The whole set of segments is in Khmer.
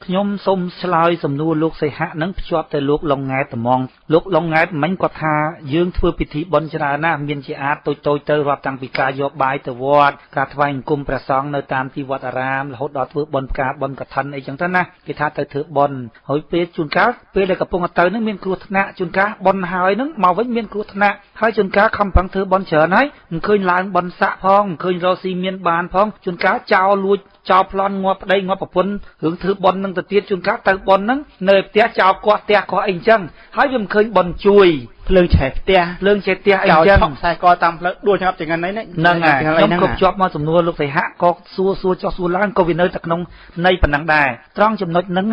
ខ្ញុំសូមឆ្លើយសំណួរលោកសីហៈនឹងភ្ជាប់ទៅលោកលងង៉ែតត្មងលោកលងង៉ែតមិញគាត់ថាយើងធ្វើពិធីបុណ្យច្រើនណាស់មានជាអាចតូចៗទៅរាប់តាំងពីការយកបាយទៅវត្តការថ្វាយបង្គំព្រះសង្ឃនៅតាមទីវត្តអារាមរហូតដល់ធ្វើបុណ្យផ្កាបុណ្យកឋិនអីចឹងទៅណាគេថាទៅធ្វើបុណ្យហើយពេលជួនកាលពេលដែលកំពុងទៅនឹងមានគ្រោះថ្នាក់ជួនកាលបុណ្យហើយនឹងមកវិញមានគ្រោះថ្នាក់ហើយជួនកាលខំប្រឹងធ្វើបុណ្យច្រើនហើយមិនឃើញឡើងបុណ្យស័កផងមិនឃើញរកស៊ីមានបានផងជួនកាលចោលលួចចោលប្លន់ងាប់ប្តីងាប់ប្រពន្ធរឿងធ្វើបុណ្យនឹងទៅទៀតជួនកាលទៅបុណ្យនឹងនៅផ្ទះចោលកោះផ្ទះកោះអីចឹងហើយវាមិនឃើញបុណ្យជួយភ្លើងឆេះផ្ទះភ្លើងឆេះផ្ទះអីចឹងឆក់ខ្សែកតាមផ្លូវដួលចង្អប់ទាំងហ្នឹងហ្នឹងហើយខ្ញុំគ្រប់ជាប់មកសំណួរលោកសីហៈក៏សួរចោះសួរឡើងក៏វានៅតែក្នុងនៃប៉ុណ្ណឹងដែរត្រង់ចំណុចហ្នឹង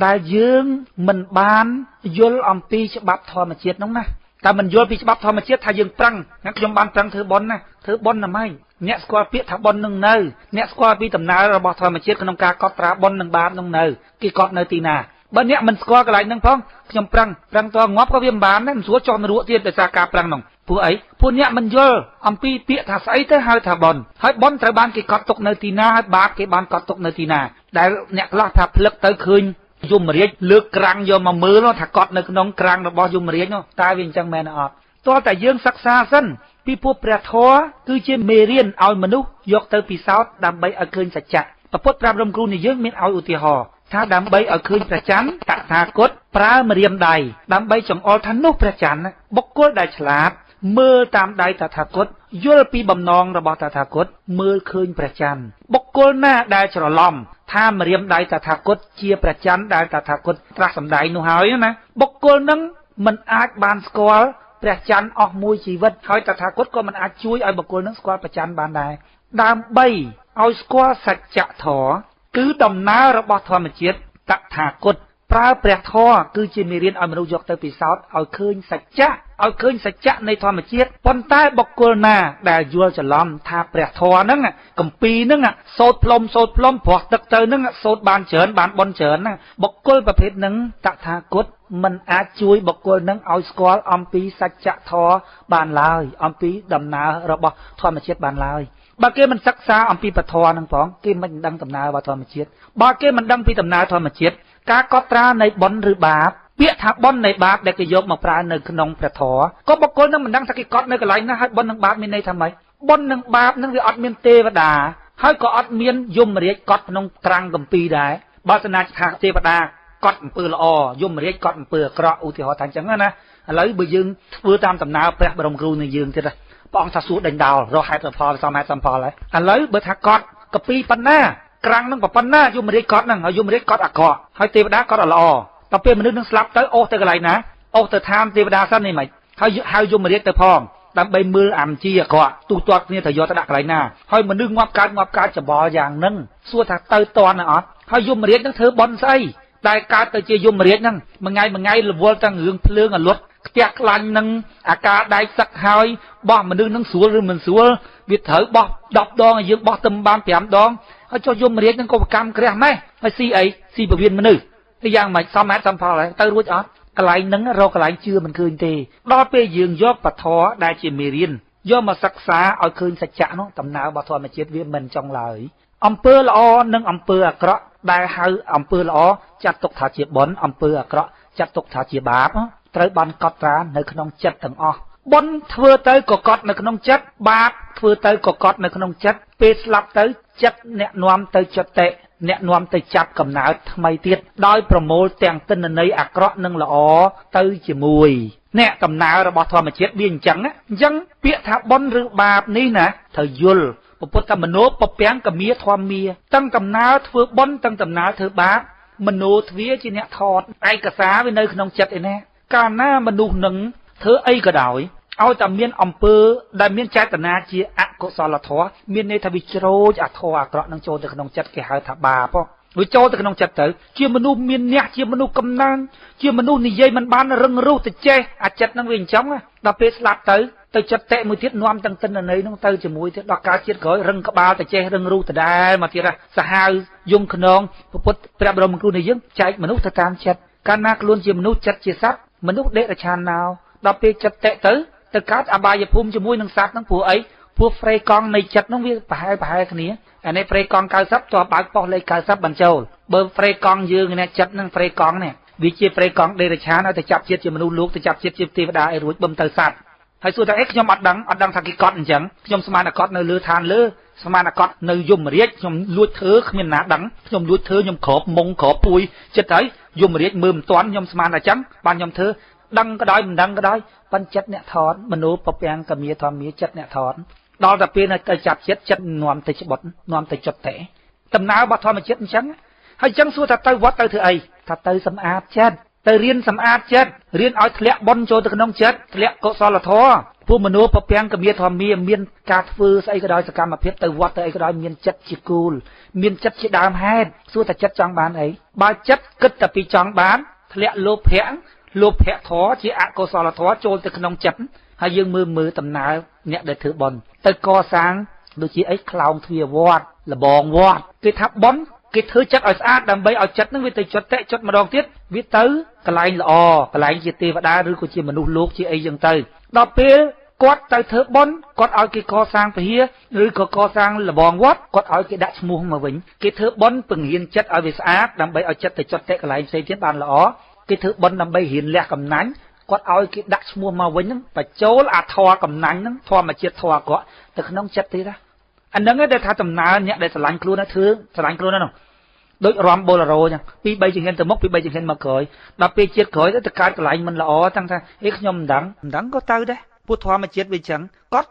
ដែលយើងមិនបានយល់អំពីច្បាប់ធម្មជាតិហ្នឹងណាតែមិនយល់ពីច្បាប់ធម្មជាតិថាយើងប្រឹងខ្ញុំបានប្រឹងធ្វើបុណ្យណាធ្វើបុណ្យណាម៉េចអ្នកស្គាល់ពាក្យថាបុណ្យនឹងនៅអ្នកស្គាល់ពីដំណើររបស់ធម្មជាតិក្នុងការកត់ត្រាបុណ្យនឹងបាបនឹងនៅគេកត់នៅទីណាបើអ្នកមិនស្គាល់កន្លែងហ្នឹងផងខ្ញុំប្រឹងតងាប់ក៏វាមិនបានដែរមិនស្រួលចោះនរកទៀតដោយសារការប្រឹងហ្នឹងពួកអីពួកអ្នកមិនយល់អំពីពាក្យថាស្អីទៅហៅថាបុណ្យហើយបុណ្យត្រូវបានគេកត់ទុកនៅទីណាហើយបាបគេបានកត់ទុកនៅទីណាដែលអ្នកខ្លះថាផ្លឹកទៅឃើញយមរាជលើកក្រាំងយកមកមើលថាកត់នៅក្នុងក្រាំងរបស់យមរាជនោះតើវាអញ្ចឹងមែនអត់តើតែយើងសិក្សាសិនពីពួកព្រះធម៌គឺជាមេរៀនឲ្យមនុស្សយកទៅពិសោធន៍ដើម្បីឲ្យឃើញសច្ចៈព្រះពុទ្ធប្រាប់រំគ្រូនៃយើងមានឲ្យឧទាហរណ៍ថាដើម្បីឲ្យឃើញព្រះច័ន្ទតថាគតប្រើម្រាមដៃដើម្បីចង្អុលថានោះព្រះច័ន្ទបុគ្គលដែលឆ្លាតមើលតាមដៃតថាគតយល់ពីបំណងរបស់តថាគតមើលឃើញព្រះច័ន្ទបុគ្គលណាដែលច្រឡំថាម្រាមដៃតថាគតជាព្រះច័ន្ទដែលតថាគតត្រាស់សម្ដែងនោះហើយណាបុគ្គលនឹងមិនអាចបានស្គាល់ព្រះច័ន្ទអស់មួយជីវិតហើយតថាគតក៏មិនអាចជួយឲ្យបុគ្គលនឹងស្គាល់ព្រះច័ន្ទបានដែរដើម្បីឲ្យស្គាល់សច្ចធម៌គឺដំណើររបស់ធម្មជាតិតថាគតប្រើព្រះធម៌គឺជាមេរៀនឲ្យមនុស្សយកទៅពិសោធន៍ឲ្យឃើញសច្ចៈឲ្យឃើញសច្ចៈនៃធម្មជាតិប៉ុន្តែបុគ្គលណាដែលយល់ច្រឡំថាព្រះធម៌ហ្នឹងកម្ពីហ្នឹងសូត្រផ្លុំព្រោះទឹកទៅហ្នឹងសូត្របានច្រើនបានបន់ច្រើនណាបុគ្គលប្រភេទហ្នឹងតថាគតមិនអាចជួយបុគ្គលនឹងឲ្យស្គាល់អំពីសច្ចធម៌បានឡើយអំពីដំណើររបស់ធម្មជាតិបានឡើយបើគេមិនសិក្សាអំពីពធនឹងផងគេមិនដឹងដំណើររបស់ធម្មជាតិបើគេមិនដឹងពីដំណើរធម្មជាតិការកត់ត្រានៃបុណ្យឬបាបពាក្យថាបុណ្យនៃបាបដែលគេយកមកប្រើនៅក្នុងព្រះធម៌ក៏បុគ្គលនឹងមិនដឹងថាគេកត់នៅកន្លែងណាហើយបុណ្យនិងបាបមានន័យថាម៉េចបុណ្យនិងបាបនឹងវាអត់មានទេវតាហើយក៏អត់មានយមរាជកត់ក្នុងត្រាំងគម្ពីរដែរបើស្នាថាទេវតាកត់អំពើល្អយមរាជកត់អំពើអាក្រក់ឧទាហរណ៍ថាអញ្ចឹងណាឥឡូវបើយើងធ្វើតាមដំណើរព្រះបរមគ្រូនៃយើងទៀតព្រះអង្គថាសួរដេញដោលរកហេតុផលសមហេតុសមផលហើយឥឡូវបើថាកត់កពីប៉ុណ្ណាក្រាំងនឹងប៉ុណ្ណាយមរាជកត់ហ្នឹងហើយយមរាជកត់អាក្រក់ហើយទេវតាកត់ល្អដល់ពេលមនុស្សនឹងស្លាប់ទៅអូសទៅកន្លែងណាអូសទៅឋានទេវតាសិននេះមិនហើយហៅយមរាជទៅផងដើម្បីមើលអាមជាអាក្រក់ទូទាត់គ្នាទៅយកទៅដាក់កន្លែងណាហើយមនុស្សងាប់កើតច្បល់យ៉ាងហ្នឹងសួរថាទៅតន់អត់ហើយយមរាជនឹងធ្វើបន់ស្អីដែលកើតទៅជាយមរាជហ្នឹងមួយថ្ងៃរវល់ទាំងរឿងភ្លើងអលត់ខ្ទះខ្លាញ់នឹងអាការដែកសឹកហើយបោះមនុស្សនឹងស្រួលឬមិនស្រួលវាត្រូវបោះ10ដងហើយយើងបោះទៅបាន5ដងហើយចុះយមរាជនឹងក៏ប្រកម្មក្រាស់ម៉េះហើយស៊ីអីស៊ីពវៀនមនុស្សតែយ៉ាងម៉េចសមហេតុសមផលហើយទៅរួចអត់កន្លែងហ្នឹងរកកន្លែងជឿមិនឃើញទេដល់ពេលយើងយកពធដែលជាមេរៀនយកមកសិក្សាឲ្យឃើញសច្ចៈនោះដំណើររបស់ធម្មជាតិវាមិនចង់ឡើយអំពើល្អនិងអំពើអាក្រក់ដែលហៅអំពើល្អចាត់ទុកថាជាបុណ្យអំពើអាក្រក់ចាត់ទុកថាជាបាបត្រូវបានកត់ត្រានៅក្នុងចិត្តទាំងអស់បុណ្យធ្វើទៅក៏កត់នៅក្នុងចិត្តបាបធ្វើទៅក៏កត់នៅក្នុងចិត្តពេលស្លាប់ទៅចិត្តអ្នកនាំទៅចិត្តតិអ្នកនាំទៅចាប់កំណើតថ្មីទៀតដោយប្រមូលទាំងទិន្នន័យអាក្រក់និងល្អទៅជាមួយអ្នកដំណើររបស់ធម្មជាតិវាអញ្ចឹងពាក្យថាបុណ្យឬបាបនេះណាត្រូវយល់ពុទ្ធមโนពពាំងកមាធម្មាទាំងដំណើរធ្វើបុណ្យទាំងដំណើរធ្វើបាបមโนទ្វាជាអ្នកថតឯកសារវានៅក្នុងចិត្តឯណាកាលណាមនុស្សនឹងធ្វើអីក៏ដោយឲ្យតែមានអំពើដែលមានចេតនាជាអកុសលធម៌មានន័យថាវាជ្រោចអាធម៌អាក្រក់នឹងចូលទៅក្នុងចិត្តគេហៅថាបាបវាចូលទៅក្នុងចិត្តទៅជាមនុស្សមានអ្នកជាមនុស្សកំណានជាមនុស្សនិយាយមិនបានរឹងរូសទៅចេះអាចិត្តនឹងវាអញ្ចឹងដល់ពេលស្លាប់ទៅចិត្តតេមួយទៀតនាំទាំងទិន្នន័យនោះទៅជាមួយទៀតដល់ការជាតិក្រោយរឹងក្បាលទៅចេះរឹងរូសទៅដែរមកទៀតសាហាវយំខ្នងពុទ្ធព្រះបរមគ្រូនៃយើងចែកមនុស្សទៅតាមចិត្តកាលណាខ្លួនជាមនុស្សចិត្តជាសត្វមនុស្សដេកឆានណោដល់ពេលចិត្តតេទៅកើតអបាយភូមិជាមួយនឹងសត្វហ្នឹងព្រោះអីព្រោះហ្វ្រេកង់នៃចិត្តហ្នឹងវាប្រហែលគ្នា anh ấy phê con cao sắp cho bác bỏ lấy cao sắp bằng châu bơ phê con dương này chất năng phê con này vì chia phê con đây là chán nó thì chặt chết cho mình luôn thì chặt chết chim tì và đá rồi bơm tơ sạt hay xưa ta ếch nhom ăn đắng thằng cái con chẳng nhom xem là con nơi lừa than lừa xem là con nơi dùng mà riết nhom lúa thớ miền nát đắng nhom lúa thớ nhom khổ mông khổ pui chết đấy dùng mà riết mườm toán nhom xem là trắng ban nhom thớ đắng cái đói mình đắng cái đói ban chất nẹt thón mình nấu bắp bèn cầm mía thòn mía chất nẹt thón đó là pin này cái chặt chết chất nòm tới bọt nòm tới chọt tẻ tầm nào bọt thòn mà chết trắng hay trắng xưa ta tới vót tới thứ ấy ta tới sắm áp chết tới riêng sắm áp chết riêng ở thẹn bón cho từ nông chết thẹn cọ so là thòผู้มนุษย์พอเพียงกับเมียทอมมีเมียนกาดฟื้นใส่กระดอยสกัมมาเพชรเตวัดเตไอกระดอยเมียนจัดจิกูลเมียนจัดจิดามแฮดสู้แต่จัดจังบานไอบาจัดกึศแต่ปีจังบานทะเลโลภะท้อจีอะโกสลท้อโจลแต่ขนมจัดให้ยืงมือตำนาเนี่ยได้ถือบอลแต่ก่อสร้างดูจีไอ้คลาวเทียวอดละบองวอดคือทับบอลคือถือจัดเอาสะอาดดำใบเอาจัดนั่งวิตจดเตะจดมาดองทิศวิตื้อกระไรละอกระไรจีเทวดาหรือกุจีมนุษย์โลกจีไอยังเตยดอกเปลกอดแต่เธอบอลกอดเอากี่ก่อสร้างไปเฮียหรือก่อสร้างละบองวัดกอดเอากี่ดัชมูมาวิ่งกี่เธอบอลปึงเฮียนจัดเอาวิสอาดดำใบเอาจัดแต่จดเตะกระไรเสียเทียนบานละอกี่เธอบอลดำใบเฮียนแหลกกำนันกอดเอากี่ดัชมูมาวิ่งนั่งไปโจลอาทอกำนันนั่งทอมาเจ็ดทอก็แต่ขนมจัดตีละอันนั้นก็ได้ทาตำนานเนี่ยได้สลายครูนะถือสลายครูนั่นหรอโดยรอมโบลาโรเนี่ยปีใบจึงเห็นแต่มกปีใบจึงเห็นมาเกยดับปีเจ็ดเกยแล้วแต่การกระไรมันละอตั้งแต่เอ็กยมดังก็เตยได้พูดทอมาเจ็ดวิจัง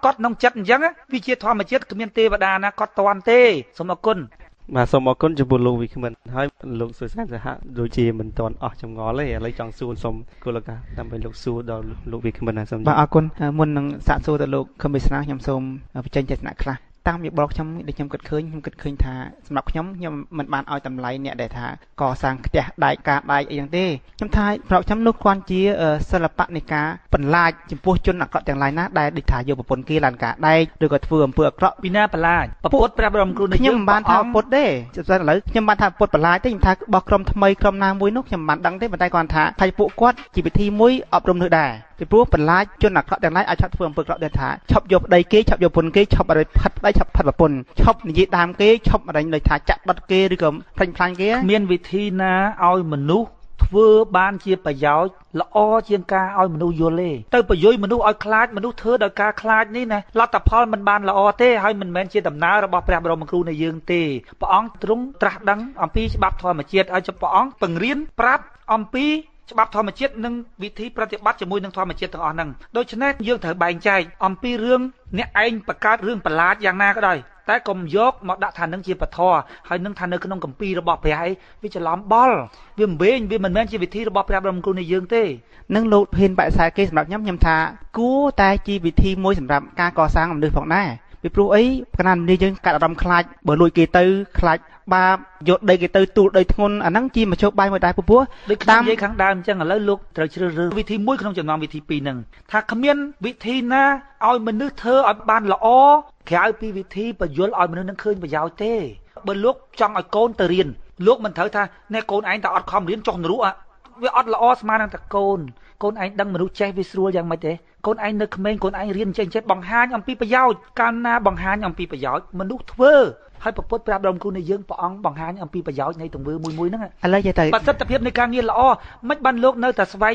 ก็น้องจัดยังอ่ะวิจิตทอมาเจ็ดก็มีเตวดานะก็ตอนเตสมกุลมาสมกุลจะบุญลูกวิคมันให้ลูกสื่อสารจะฮะโดยจีมันตอนออกจงงอเลยอะไรจังสูนสมกุลกาทำไปลูกสูดลูกวิคมันนะสมบางคนมุนนังสะสูแต่ลูกคำพิสนายำสมวิจัยเจตนาคลาตามมีบอกชมได้ชมกดเคยท่าสำหรับชมมันบานเอาตำไรเนี่ยได้ท่าก่อสร้างจะได้การได้อย่างเต้ชมท้ายเราชมนุกความจีศิลปะในการปั่นลายจิมพูชนหนักเกาะอย่างไรนะได้ดิถ่ายโยบปนกีฬานกะได้โดยกดเฟื่อเปลือกเกาะปีหน้าปั่นลายปะปดประบรมครูในยมบานท่าปดได้จะสั่นเลยยมบานท่าปดปั่นลายแต่ยังท่าบอกกรมทำไมกรมนามวยนกยมบานดังได้บันไดก่อนท่าไทยปุกวดจีบทีมวยอบรมเธอได้ไปพวกปั่นลายจนหนักเกาะอย่างไรอาชัดเฟื่อเปลือกเกาะเดินท่าชอบโยบใดเกยชอบโยบปนเกยชอบอะไรพัดได้ชอบพัดแบบปนชอบนิยตามเกยชอบอะไรเลยถ่ายจัดบัดเกยหรือกับพลังเกยเมียนวิธีนะเอามนุษย์เฟื่อบานเชียประยาวละอ้อเชียงกาเอามนุษย์โยเล่เติมประยุยมนุษย์เอาคลาดมนุษย์เธอโดยการคลาดนี่นะลัตตพอลมันบานละอ้อเต้ให้มันแมนเชียดำน้าระบอบพระบรมครูในยืงเต้ปองตรงตรัสดังอัมพีฉบับทอมาเชียดเอาจะปองปังเรียนปรับอัมพีฉบับธรรมจิตหนึ่งวิธีปฏิบัติจมูกหนึ่งธรรมจิตต่างอันหนึ่งโดยฉะนั้นยื่นเถิดใบใจอมปีเรื่องเนี่ยเองประกาศเรื่องประหลาดอย่างน่าก็ได้แต่กรมยกมาดักทานหนึ่งเชียปะทอให้หนึ่งทานหนึ่งขนมกัมปีระบอบไปให้วิจล้อมบอลวิมเบนวิมมันแม่นชีวิธีระบอบพระบรมครูในยืงเต้นึ่งโลดเพนใบสายเกสสำหรับย้ำยำทากู้แต่ชีวิธีมวยสำหรับการก่อสร้างมันดูผ่องหน้าไปปลุกไอ้ขนาดนี้ยังการรำคลายเบอร์ลุยเกตือคลายบาหยดได้เกตือตูได้ทนอันนั้นจีมาโชว์ใบมาได้ปุ๊บตามยัยขังดามจังแล้วลูกเธอเชื่อเรื่องวิธีมวยขนมจำนำวิธีปีหนึ่งถ้าขมิ้นวิธีนะเอามันนึกเธอเอาบานละอ้อแค่เอาปีวิธีประยุทธ์เอามันนึกนั่งคืนไปยาวเต้เบอร์ลูกจังเอาโกนตะเรียนลูกมันเถอะท่าในโกนไอ้แต่อัดความเรียนจงรู้อ่ะวิอัดละอ้อสมาตั้งแต่โกนไอ้ดังมนุษย์ใจวิสรัวยังไม่เต้คนไอ้นึกเมงคนไอ้เรียนเจ็ดบังฮานอัมพีประยาวการนาบังฮานอัมพีประยาวมนุษย์เวอร์ให้ประพฤติปราบดมคุณในยืงปองบังฮานอัมพีประยาวในตรงมือมวยนั่งอะไรจะแต่ประสิทธิภาพในการเรียนละอ้อไม่บรรลุเนื้อแต่สบาย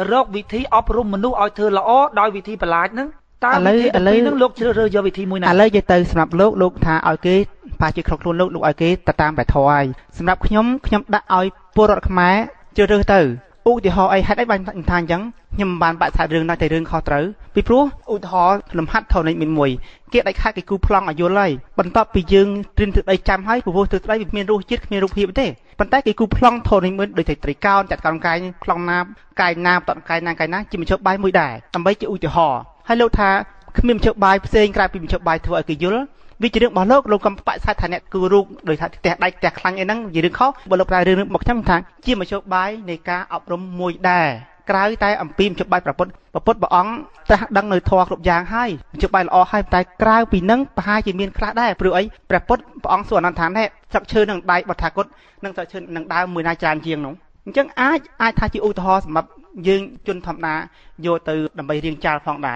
โรควิธีอบรมมนุษย์เอาเธอละอ้อโดยวิธีประหลาดนั่งตามวิธีนั่งโลกเชื่อเรือวิธีมวยนั่งอะไรจะแต่สำหรับโลกทาเอาเกย์พาจิตครอบครัวโลกเอาเกย์ตามแบบทอยสำหรับขยมได้เอาปวดขม้เจอเรือเตออุติหอไอฮัดไอบันทางยังยมบานปะสายเรื่องในแต่เรื่องคอเต๋อปีพลุอุติหอลำฮัดเท่าในมินมวยเกี่ยได้ค่ากิกูพลังอายุไล่บรรทับปียึงตรินถึงได้จำให้ผู้พูดถึงได้มีรูจิตมีรูปเพียบเต้บรรทับกิกูพลังเท่าในมินโดยไตรก้าวจัดการกายพลังน้ำกายน้ำตอนกายนางกายน้ำจิมเชือกใบมวยได้ทำใบจะอุติหอให้โลธาขมิ้นเชือกใบเซงกลายเป็นเชือกใบเท่าไอกิยุลวิจิตรบอลโลกลงกำปะสายฐานเนี่ยกูรูโดยแต่ได้แต่ครั้งไอ้นั่งยืนเขาบอลโลกได้เรื่องบอกช่างทางจิ้มมาโชว์ใบในการอบรมมวยได้กลายใต้อัมพีมโชว์ใบประพฤติบ่องแต่ดังในทอครบยางให้โชว์ใบละอให้ใต้กลายปีนั่งปลายจีเมียนคลาได้เปลือยประพฤติบ่องส่วนนั้นฐานแท้สักเชิญหนึ่งใบบัตรกดนั่งสักเชิญหนึ่งดาวมือนายจานเชียงหนุ่มจังไอ้ทาจิอุทอสำหรับยืนจนทำนาโยตือดำไปเรียงจาฟองได้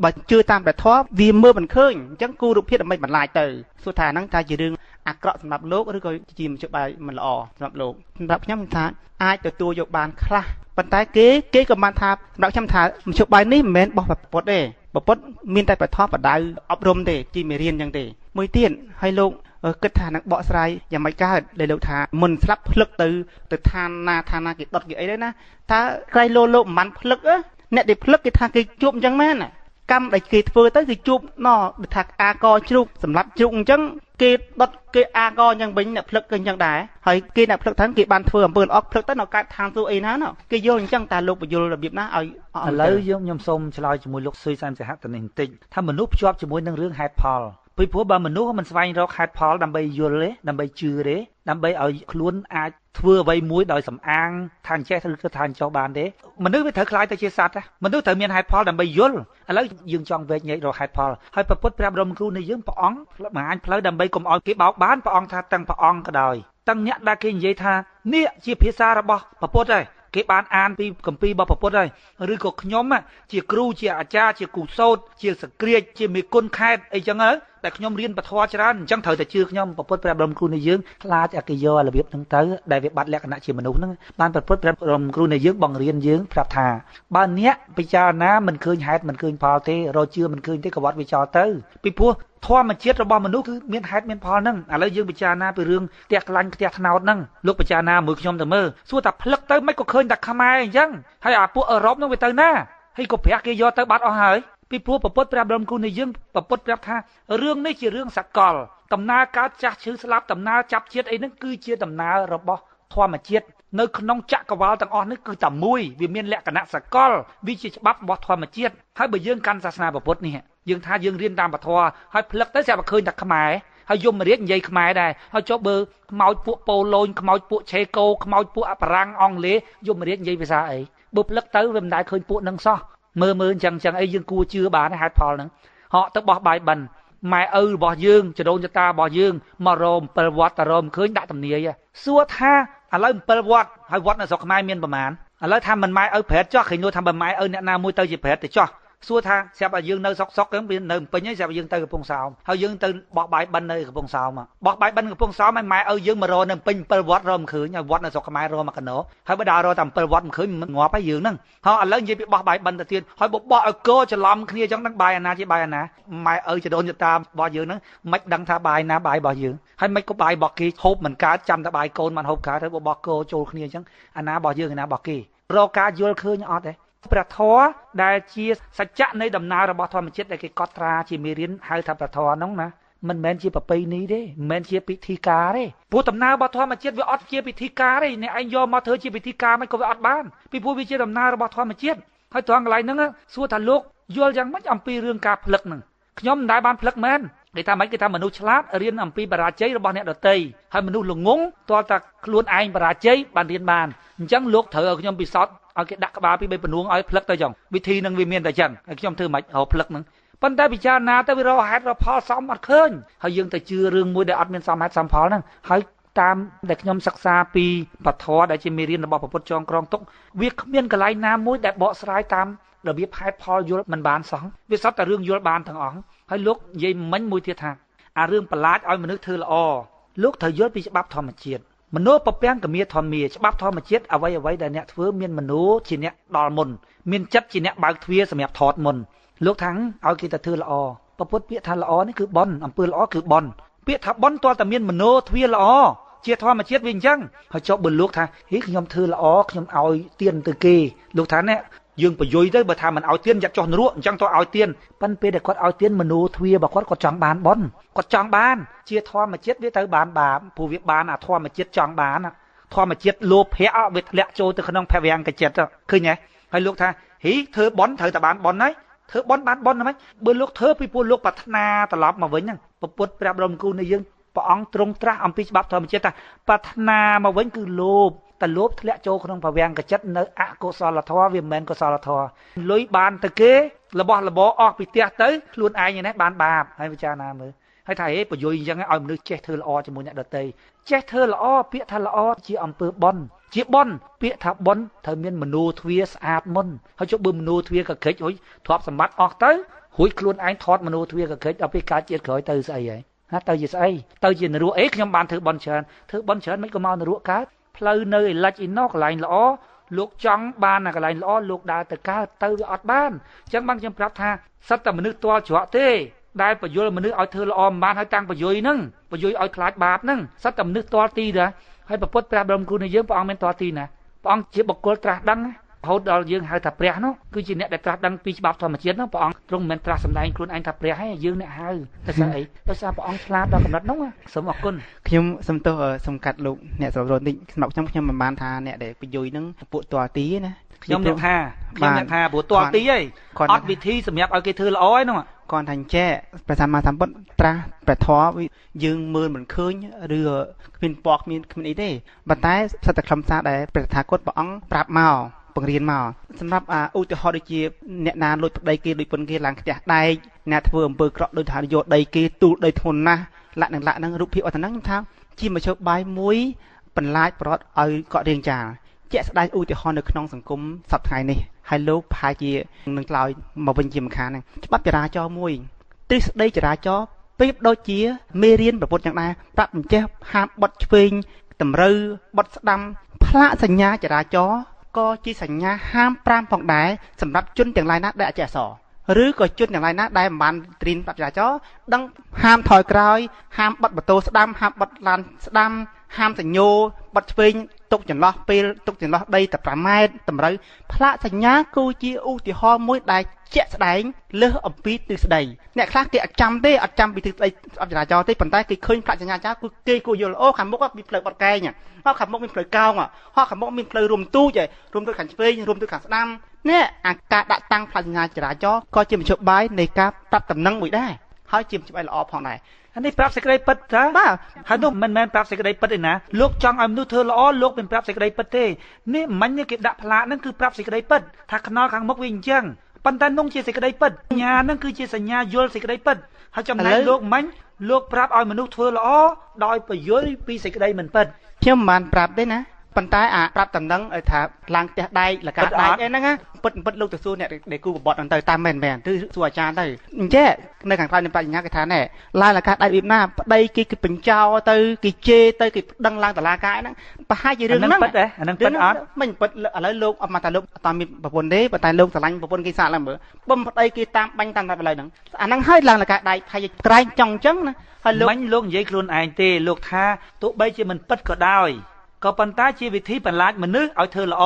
บ่เชื่อตามแบบท้อวีเมื่อมันเคยจังกูรูปเพียรไม่บรรลัยเตอสุดท้ายนั่งใจจะดึง អាក្រក់សម្រាប់លោកឬក៏ជាមធ្យោបាយមិនល្អសម្រាប់លោកសម្រាប់ខ្ញុំថាអាចទទួលយកបានខ្លះប៉ុន្តែគេក៏បានថាសម្រាប់ខ្ញុំថាមធ្យោបាយនេះមិនមែនបោះប្រពុតទេប្រពុតមានតែបឋមបដៅអប់រំទេជាមេរៀនអញ្ចឹងទេមួយទៀតហើយលោកគិតថានឹងបកស្រាយយ៉ាងម៉េចកើតដែលលោកថាមុនស្លាប់ភ្លឹកទៅឋានណាគេដុតគេអីដែរណាតើក្រៃលោកមិនបានភ្លឹកអ្នកដែលភ្លឹកគេថាគេជួបអញ្ចឹងមែនកម្មដែលគេធ្វើទៅគឺជួបដូចថាអាកជ្រូកសម្រាប់ជ្រូកអញ្ចឹងគេដុតគេអាកអញ្ចឹងវិញអ្នកភ្លឹកក៏អញ្ចឹងដែរហើយគេអ្នកភ្លឹកថាគេបានធ្វើអំពើល្អភ្លឹកទៅនៅកើតឋានសួគ៌អីណាគេយល់អញ្ចឹងតើលោកបញ្យល់របៀបណាឲ្យឥឡូវខ្ញុំសូមឆ្លើយជាមួយលោកស៊ុយសានសិហៈទៅនេះបន្តិចថាមនុស្សភ្ជាប់ជាមួយនឹងរឿងហេតុផលពីព្រោះបើមនុស្សមិនស្វែងរកហេតុផលដើម្បីយល់ទេដើម្បីជឿទេដើម្បីឲ្យខ្លួនអាចធ្វើអ្វីមួយដោយសំអាងថាអញ្ចេះឬក៏ថាអញ្ចោះបានទេមនុស្សវាត្រូវខ្លាយទៅជាសត្វមនុស្សត្រូវមានហេតុផលដើម្បីយល់ឥឡូវយើងចង់វែកញែករកហេតុផលហើយព្រះពុទ្ធព្រះបរមគ្រូនៃយើងព្រះអង្គបង្ហាញផ្លូវដើម្បីកុំឲ្យគេបោកបានព្រះអង្គថាទាំងព្រះអង្គក៏ដោយទាំងអ្នកដែលគេនិយាយថានេះជាភាសារបស់ព្រះពុទ្ធហើយគេបានអានពីគម្ពីររបស់ព្រះពុទ្ធហើយឬក៏ខ្ញុំជាគ្រូជាអាចារ្យជាគូសោតជាសក្រាចជាមេគុណខេត្តអីចឹងតែខ្ញុំរៀនពធច្រើនអញ្ចឹងត្រូវតែជឿខ្ញុំព្រះពុទ្ធព្រះបរមគ្រូនៃយើងខ្លាចឲ្យគេយករបៀបហ្នឹងទៅដែលវាបាត់លក្ខណៈជាមនុស្សហ្នឹងបានព្រះពុទ្ធព្រះបរមគ្រូនៃយើងបង្រៀនយើងប្រាប់ថាបើអ្នកពិចារណាមិនឃើញហេតុមិនឃើញផលទេរកជឿមិនឃើញទេក៏វត្តវាចោលទៅពីព្រោះធម្មជាតិរបស់មនុស្សគឺមានហេតុមានផលហ្នឹងឥឡូវយើងពិចារណាពីរឿងផ្ទះក្លាញ់ផ្ទះថ្នោតហ្នឹងលោកពិចារណាមួយខ្ញុំទៅមើលសួរថាផ្លឹកទៅមិនក៏ឃើញតែខ្មែរអញ្ចឹងហើយអាពួកអឺរ៉ុបហ្នឹងវាទៅណាហើយក៏ប្រាក់គេយកទៅបាត់អស់ហើយពីព្រោះព្រះពុទ្ធព្រះបរមគ្រូនៃយើងព្រះពុទ្ធប្រាប់ថារឿងនេះជារឿងសកលដំណើរកើតចាស់ឈឺស្លាប់ដំណើរចាប់ជាតិអីហ្នឹងគឺជាដំណើររបស់ធម្មជាតិនៅក្នុងចក្រវាលទាំងអស់នេះគឺតែមួយវាមានលក្ខណៈសកលវាជាច្បាប់របស់ធម្មជាតិហើយបើយើងកាន់សាសនាពុទ្ធនេះយើងថាយើងរៀនតាមពធហើយផ្លឹកទៅស្រាប់តែឃើញតែខ្មែរហើយយមរាជនិយាយខ្មែរដែរហើយចុះបើខ្មោចពួកប៉ូឡូញខ្មោចពួកឆេកូខ្មោចពួកអបារាំងអង់គ្លេសយមរាជនិយាយភាសាអីបើផ្លឹកទៅវាមិនដែលឃើញពួកនឹងសោះមើលអញ្ចឹងអីយើងគួរជឿបានហេតុផលហ្នឹងហកទៅបោះបាយបិណ្ឌម៉ែឪរបស់យើងចដូនចតារបស់យើងមករម7វត្តតរមឃើញដាក់ទំនាយសួរថាឥឡូវ7វត្តហើយវត្តនៅស្រុកខ្មែរមានប្រមាណឥឡូវថាមិនម៉ែឪប្រែតចោះឃើញនោះថាបើម៉ែឪអ្នកណាមួយទៅជាប្រែតទៅចោះសួរថាស្រាប់តែយើងនៅស្រុកហ្នឹងវានៅពេញហើយស្រាប់តែយើងទៅកំពង់សោមហើយយើងទៅបោះបាយបិណ្ឌនៅកំពង់សោមបោះបាយបិណ្ឌកំពង់សោមហើយម៉ែឪយើងមករនៅពេញ7វត្តរមឃើញហើយវត្តនៅស្រុកខ្មែររមមកកណោហើយបើដល់រតែ7វត្តមិនឃើញមិនងាប់ហើយយើងហ្នឹងហើយឥឡូវនិយាយពីបោះបាយបិណ្ឌទៅទៀតហើយបបោះឲ្យកោច្រឡំគ្នាអញ្ចឹងនឹងបាយអាណាជាបាយអាណាម៉ែឪចដូនចតារបស់យើងហ្នឹងមិនដឹងថាបាយណាបាយរបស់យើងហើយមិនក៏បាយរបស់គេហូបមិនកើតចាំតែបាយកូនមិនហូបកើតហើយបបោះកោចូលគ្នាអញ្ចឹងអាណារបស់យើងអាណារបស់គេរកការយល់ឃើញអត់ទេព្រះធម៌ដែលជាសច្ចៈនៃដំណើររបស់ធម្មជាតិដែលគេកត់ត្រាជាមេរៀនហៅថាព្រះធម៌ហ្នឹងណាមិនមែនជាប្រពៃណីទេមិនមែនជាពិធីការទេព្រោះដំណើររបស់ធម្មជាតិវាអត់ជាពិធីការទេអ្នកឯងយកមកធ្វើជាពិធីការមិនក៏វាអត់បានពីព្រោះវាជាដំណើររបស់ធម្មជាតិហើយត្រង់កន្លែងហ្នឹងសួរថាលោកយល់យ៉ាងម៉េចអំពីរឿងការផ្លឹកហ្នឹងខ្ញុំមិនដែលបានផ្លឹកមែនគេថាម៉េចគេថាមនុស្សឆ្លាតរៀនអំពីបរាជ័យរបស់អ្នកដទៃហើយមនុស្សល្ងងទាល់តែខ្លួនឯងបរាជ័យបានរៀនបានអញ្ចឹងលោកត្រូវឲ្យខ្ញុំពិសោធន៍ឲ្យគេដាក់ក្បាលពី3ពនួងឲ្យផ្លឹកទៅចឹងវិធីនឹងវាមានតែចឹងហើយខ្ញុំធ្វើមិនរកផ្លឹកហ្នឹងប៉ុន្តែពិចារណាទៅវារកហេតុរកផលសមអត់ឃើញហើយយើងទៅជឿរឿងមួយដែលអត់មានសមហេតុសមផលហ្នឹងហើយតាមដែលខ្ញុំសិក្សាពីពធដែលជាមេរៀនរបស់ព្រះពុទ្ធចងក្រងទុកវាគ្មានកន្លែងណាមួយដែលបកស្រាយតាមរបៀបហេតុផលយល់មិនបានសោះវាសុទ្ធតែរឿងយល់បានទាំងអស់ហើយលោកនិយាយមិញមួយទៀតថាអារឿងប្រឡាចឲ្យមនុស្សធ្វើល្អលោកត្រូវយល់ពីច្បាប់ធម្មជាតិមនោពពាំងកមាធម្មាច្បាប់ធម្មជាតិអ្វីដែលអ្នកធ្វើមានមនោជាអ្នកដល់មុនមានចិត្តជាអ្នកបើកទ្វារសម្រាប់ថតមុនលោកថាឲ្យគេទៅធ្វើល្អប្រពុតពាក្យថាល្អនេះគឺបន់អំពើល្អគឺបន់ពាក្យថាបន់ទាល់តែមានមនោទ្វារល្អជាធម្មជាតិវាអញ្ចឹងហើយចុះបើលោកថាហេខ្ញុំធ្វើល្អខ្ញុំឲ្យទៀនទៅគេលោកថានេះយើងប្រយុយទៅបើថាមិនឲ្យទៀនយ៉ាត់ចុះនរកអញ្ចឹងទៅឲ្យទៀនប៉ិនពេលដែលគាត់ឲ្យទៀនមនោទ្វាររបស់គាត់ចង់បានបន់គាត់ចង់បានជាធម្មជាតិវាទៅបានបាបព្រោះវាបានអាធម្មជាតិចង់បានធម្មជាតិលោភៈវាធ្លាក់ចូលទៅក្នុងភវង្គចិត្តឃើញទេហើយលោកថាហីធ្វើបន់ត្រូវតែបានបន់ហើយធ្វើបន់បានបន់ហ្មងបើលោកធ្វើពីព្រោះលោកប្រាថ្នាត្រឡប់មកវិញហ្នឹងពុទ្ធព្រះបរមគ្រូនៃយើងព្រះអង្គទ្រង់ត្រាស់អំពីច្បាប់ធម្មជាតិថាប្រាថ្នាមកវិញគឺលោភតែលោភធ្លាក់ចូលក្នុងភវង្គចិត្តនៅអកុសលធម៌វាមិនមែនកុសលធម៌លុយបានទៅគេរបស់របរអស់ពីផ្ទះទៅខ្លួនឯងនេះបានបាបហើយពិចារណាមើលហើយថាហេប្រយុយអញ្ចឹងឲ្យមនុស្សចេះធ្វើល្អជាមួយអ្នកដទៃចេះធ្វើល្អពាក្យថាល្អជាអំពើបុណ្យជាបុណ្យពាក្យថាបុណ្យត្រូវមានមនោទ្វារស្អាតមុនហើយចុះបើមនោទ្វារកកិច្ចហុយទ្រព្យសម្បត្តិអស់ទៅរួចខ្លួនឯងថតមនោទ្វារកកិច្ចដល់ពេលកើតជាតិក្រោយទៅស្អីហើយ ណាទៅជាស្អីទៅជានរកអីខ្ញុំបានធ្វើបន់ច្រើនមិនក៏មកនរកកើតផ្លូវនៅឯលិចអ៊ីណូកន្លែងល្អលោកចង់បានកន្លែងល្អលោកដើរទៅកើតទៅវាអត់បានអញ្ចឹងបានខ្ញុំប្រាប់ថាសិតតែមនុស្សទាល់ច្រកទេដែលបញ្យលមនុស្សឲ្យធ្វើល្អមិនបានឲ្យតាំងបញ្យយហ្នឹងបញ្យយឲ្យខ្លាចបាបហ្នឹងសិតតែមនុស្សទាល់ទីដែរហើយព្រះពុទ្ធព្រះបរមគ្រូនៃយើងព្រះអង្គមានទាល់ទីណាព្រះអង្គជាបុគ្គលត្រាស់ដឹងរហូតដល់យើងហៅថាព្រះនោះគឺជាអ្នកដែលត្រាស់ដឹងពីច្បាប់ធម្មជាតិនោះព្រះអង្គទ្រង់មិនមែនត្រាស់សម្ដែងខ្លួនឯងថាព្រះទេយើងអ្នកហៅតែស្អីដោយសារព្រះអង្គឆ្លាតដល់កំណត់នោះសូមអរគុណខ្ញុំសូមទោសសំកាត់លោកអ្នកស្រុករត់នេះសម្រាប់ខ្ញុំមិនបានថាអ្នកដែលបញ្យយនឹងពួកតួទីណាខ្ញុំអ្នកថាព្រោះតួទីឯងអត់វិធីសម្រាប់ឲ្យគេធ្វើល្អឯនោះគាត់ថាចេះព្រះសម្មាសម្ពុទ្ធត្រាស់ព្រះធម៌យើងមើលមិនឃើញឬគ្មានពណ៌គ្មានអីទេប៉ុន្តែសត្វតែខ្លឹមសារដែលព្រះតថាគតព្រះអង្គប្រាប់មកបង្រៀនមកសម្រាប់ឧទាហរណ៍ដូចជាអ្នកណាលួចប្តីគេដូចពុនគេឡើងផ្ទះដែកអ្នកធ្វើអំពើក្រក់ដូចថាយកដីគេទូលដីធ្ងន់ណាស់លាក់នឹងរូបភាពអត់ហ្នឹងខ្ញុំថាជាមជ្ឈបាយមួយបន្លាចប្រត់ឲ្យកក់រៀងចាលជាក់ស្ដែងឧទាហរណ៍នៅក្នុងសង្គមសប្តាហ៍ថ្ងៃនេះហើយលោកប្រហែលជានឹងឆ្លើយមកវិញជាម្ខាងហ្នឹងច្បាប់ចរាចរណ៍មួយទ្រឹស្ដីចរាចរណ៍ប្រៀបដូចជាមេរៀនប្រពុតយ៉ាងដែរប្រាប់បញ្ចេះហាមបត់ឆ្វេងតម្រូវបត់ស្ដាំផ្លាកសញ្ញាចរាចរណ៍ក៏ជាសញ្ញាហាម5ផងដែរសម្រាប់ជនទាំងឡាយណាដែលអចេះអក្សរឬក៏ជនទាំងឡាយណាដែលមិនបានត្រៀនប្រាប់ចរាចរណ៍ដឹងហាមថយក្រោយហាមបត់ម៉ូតូស្ដាំហាមបត់ឡានស្ដាំហាមសញ្ញោបត់ឆ្វេងទុកចន្លោះពេលទុកចន្លោះដីតែ5ម៉ែត្រតម្រូវផ្លាកសញ្ញាគឺជាឧទាហរណ៍មួយដែលជាក់ស្ដែងលើសអំពីទ្រឹស្ដីអ្នកខ្លះគេអត់ចាំទេអត់ចាំពីទ្រឹស្ដីអបចរាចរណ៍ទេប៉ុន្តែគេឃើញផ្លាកសញ្ញាចាគឺគេគួរយល់អូខាងមុខមានផ្លូវបត់កែងហើយខាងមុខមានផ្លូវកោងហើយខាងមុខមានផ្លូវរួមទូចរួមទៅខាងឆ្វេងរួមទៅខាងស្ដាំនេះអាការដាក់តាំងផ្លាកសញ្ញាចរាចរណ៍ក៏ជាមធ្យោបាយនៃការប្រាប់ដំណឹងមួយដែរហើយជាមធ្យោបាយល្អផងដែរអានេះប្រាប់សេចក្តីពិតតាបាទហើយនោះមិនមែនប្រាប់សេចក្តីពិតទេណាលោកចង់ឲ្យមនុស្សធ្វើល្អលោកមិនប្រាប់សេចក្តីពិតទេនេះមិញគេដាក់ផ្លាកហ្នឹងគឺប្រាប់សេចក្តីពិតថាខ្នល់ខាងមុខវាអញ្ចឹងប៉ុន្តែនោះជាសេចក្តីពិតសញ្ញាហ្នឹងគឺជាសញ្ញាយល់សេចក្តីពិតហើយចំណែកលោកមិញលោកប្រាប់ឲ្យមនុស្សធ្វើល្អដោយប្រយោជន៍ពីសេចក្តីមិនពិតខ្ញុំមិនបានប្រាប់ទេណាប៉ុន្តែប្រាប់តំណឹងឲ្យថាឡើងផ្ទះដែកលកាដែកអីហ្នឹងណាពិតលោកទៅសួរអ្នកដែលគូបបត់ហ្នឹងទៅតាមមែនទៅសួរអាចារ្យទៅអញ្ចឹងនៅខាងក្រៅនៃបញ្ញាគេថាណែឡើងលកាដែកវាណាប្តីគេបញ្ចោទៅគេជេរទៅគេដឹងឡើងតឡាការហ្នឹងប្រហែលជារឿងហ្នឹងពិតទេអាហ្នឹងពិតអត់មិនពិតឥឡូវលោកអត់មកថាលោកអត់មានប្រពន្ធទេប៉ុន្តែលោកស្រឡាញ់ប្រពន្ធគេសាកឡើងមើលបំប្តីគេតាមបាញ់តាមតែឥឡូវហ្នឹងអាហ្នឹងហើយឡើងលកាដែកប្រហែលជាក្រែងចង់អញ្ចឹងណាហើយលោកមិញលោកនិយាយខ្លួនឯងទេលោកថាទោះបីជាមិនពិតក៏ដោយក៏ប៉ុន្តែជាវិធីបន្លាចមនុស្សឲ្យធ្វើល្អ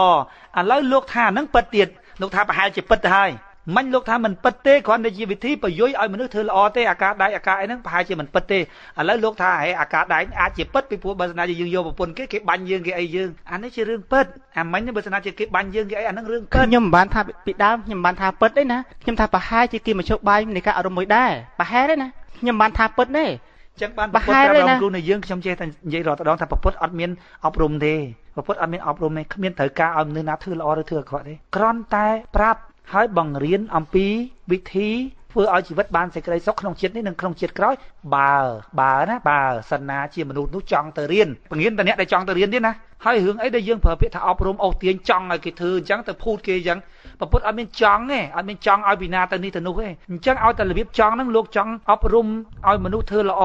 ឥឡូវលោកថាហ្នឹងពិតទៀតលោកថាប្រហែលជាពិតទៅហើយមិញលោកថាមិនពិតទេគ្រាន់តែជាវិធីប្រយុយឲ្យមនុស្សធ្វើល្អទេអាការដែកអាការអីហ្នឹងប្រហែលជាមិនពិតទេឥឡូវលោកថាហេអាការដែកអាចជាពិតពីព្រោះបើស្នាជាយើងយកប្រពន្ធគេបាញ់យើងគេអីយើងអានេះជារឿងពិតអាមិញបើស្នាជាគេបាញ់យើងគេអីអាហ្នឹងរឿងពិតខ្ញុំមិនបានថាពីដើមខ្ញុំមិនបានថាពិតទេណាខ្ញុំថាប្រហែលជាគេមកជោគបាយនៃការអរុំមួយដែរប្រហែលទេណាខ្ញុំមិនបានថាពិតទេចឹងបានពុទ្ធប្រាប់គ្រូនៃយើងខ្ញុំចេះតែនិយាយរាល់ដងថាពុទ្ធអត់មានអប់រំទេពុទ្ធអត់មានអប់រំទេគ្មានត្រូវការឲ្យមនុស្សណាធ្វើល្អឬធ្វើអាក្រក់ទេគ្រាន់តែប្រាប់ឲ្យបង្រៀនអំពីវិធីធ្វើឲ្យជីវិតបានសេចក្តីសុខក្នុងជាតិនេះនិងក្នុងជាតិក្រោយបើសិនណាជាមនុស្សនោះចង់ទៅរៀនបង្រៀនតែអ្នកដែលចង់ទៅរៀនទេណាហើយរឿងអីដែលយើងប្រើពាក្យថាអប់រំអូសទាញចង់ឲ្យគេធ្វើអញ្ចឹងទៅភូតគេអញ្ចឹងពុទ្ធអត់មានចង់ទេអត់មានចង់ឲ្យពីណាទៅនេះទៅនោះទេអញ្ចឹងឲ្យតែរបៀបចង់ហ្នឹងលោកចង់អប់រំឲ្យមនុស្សធ្វើល្អ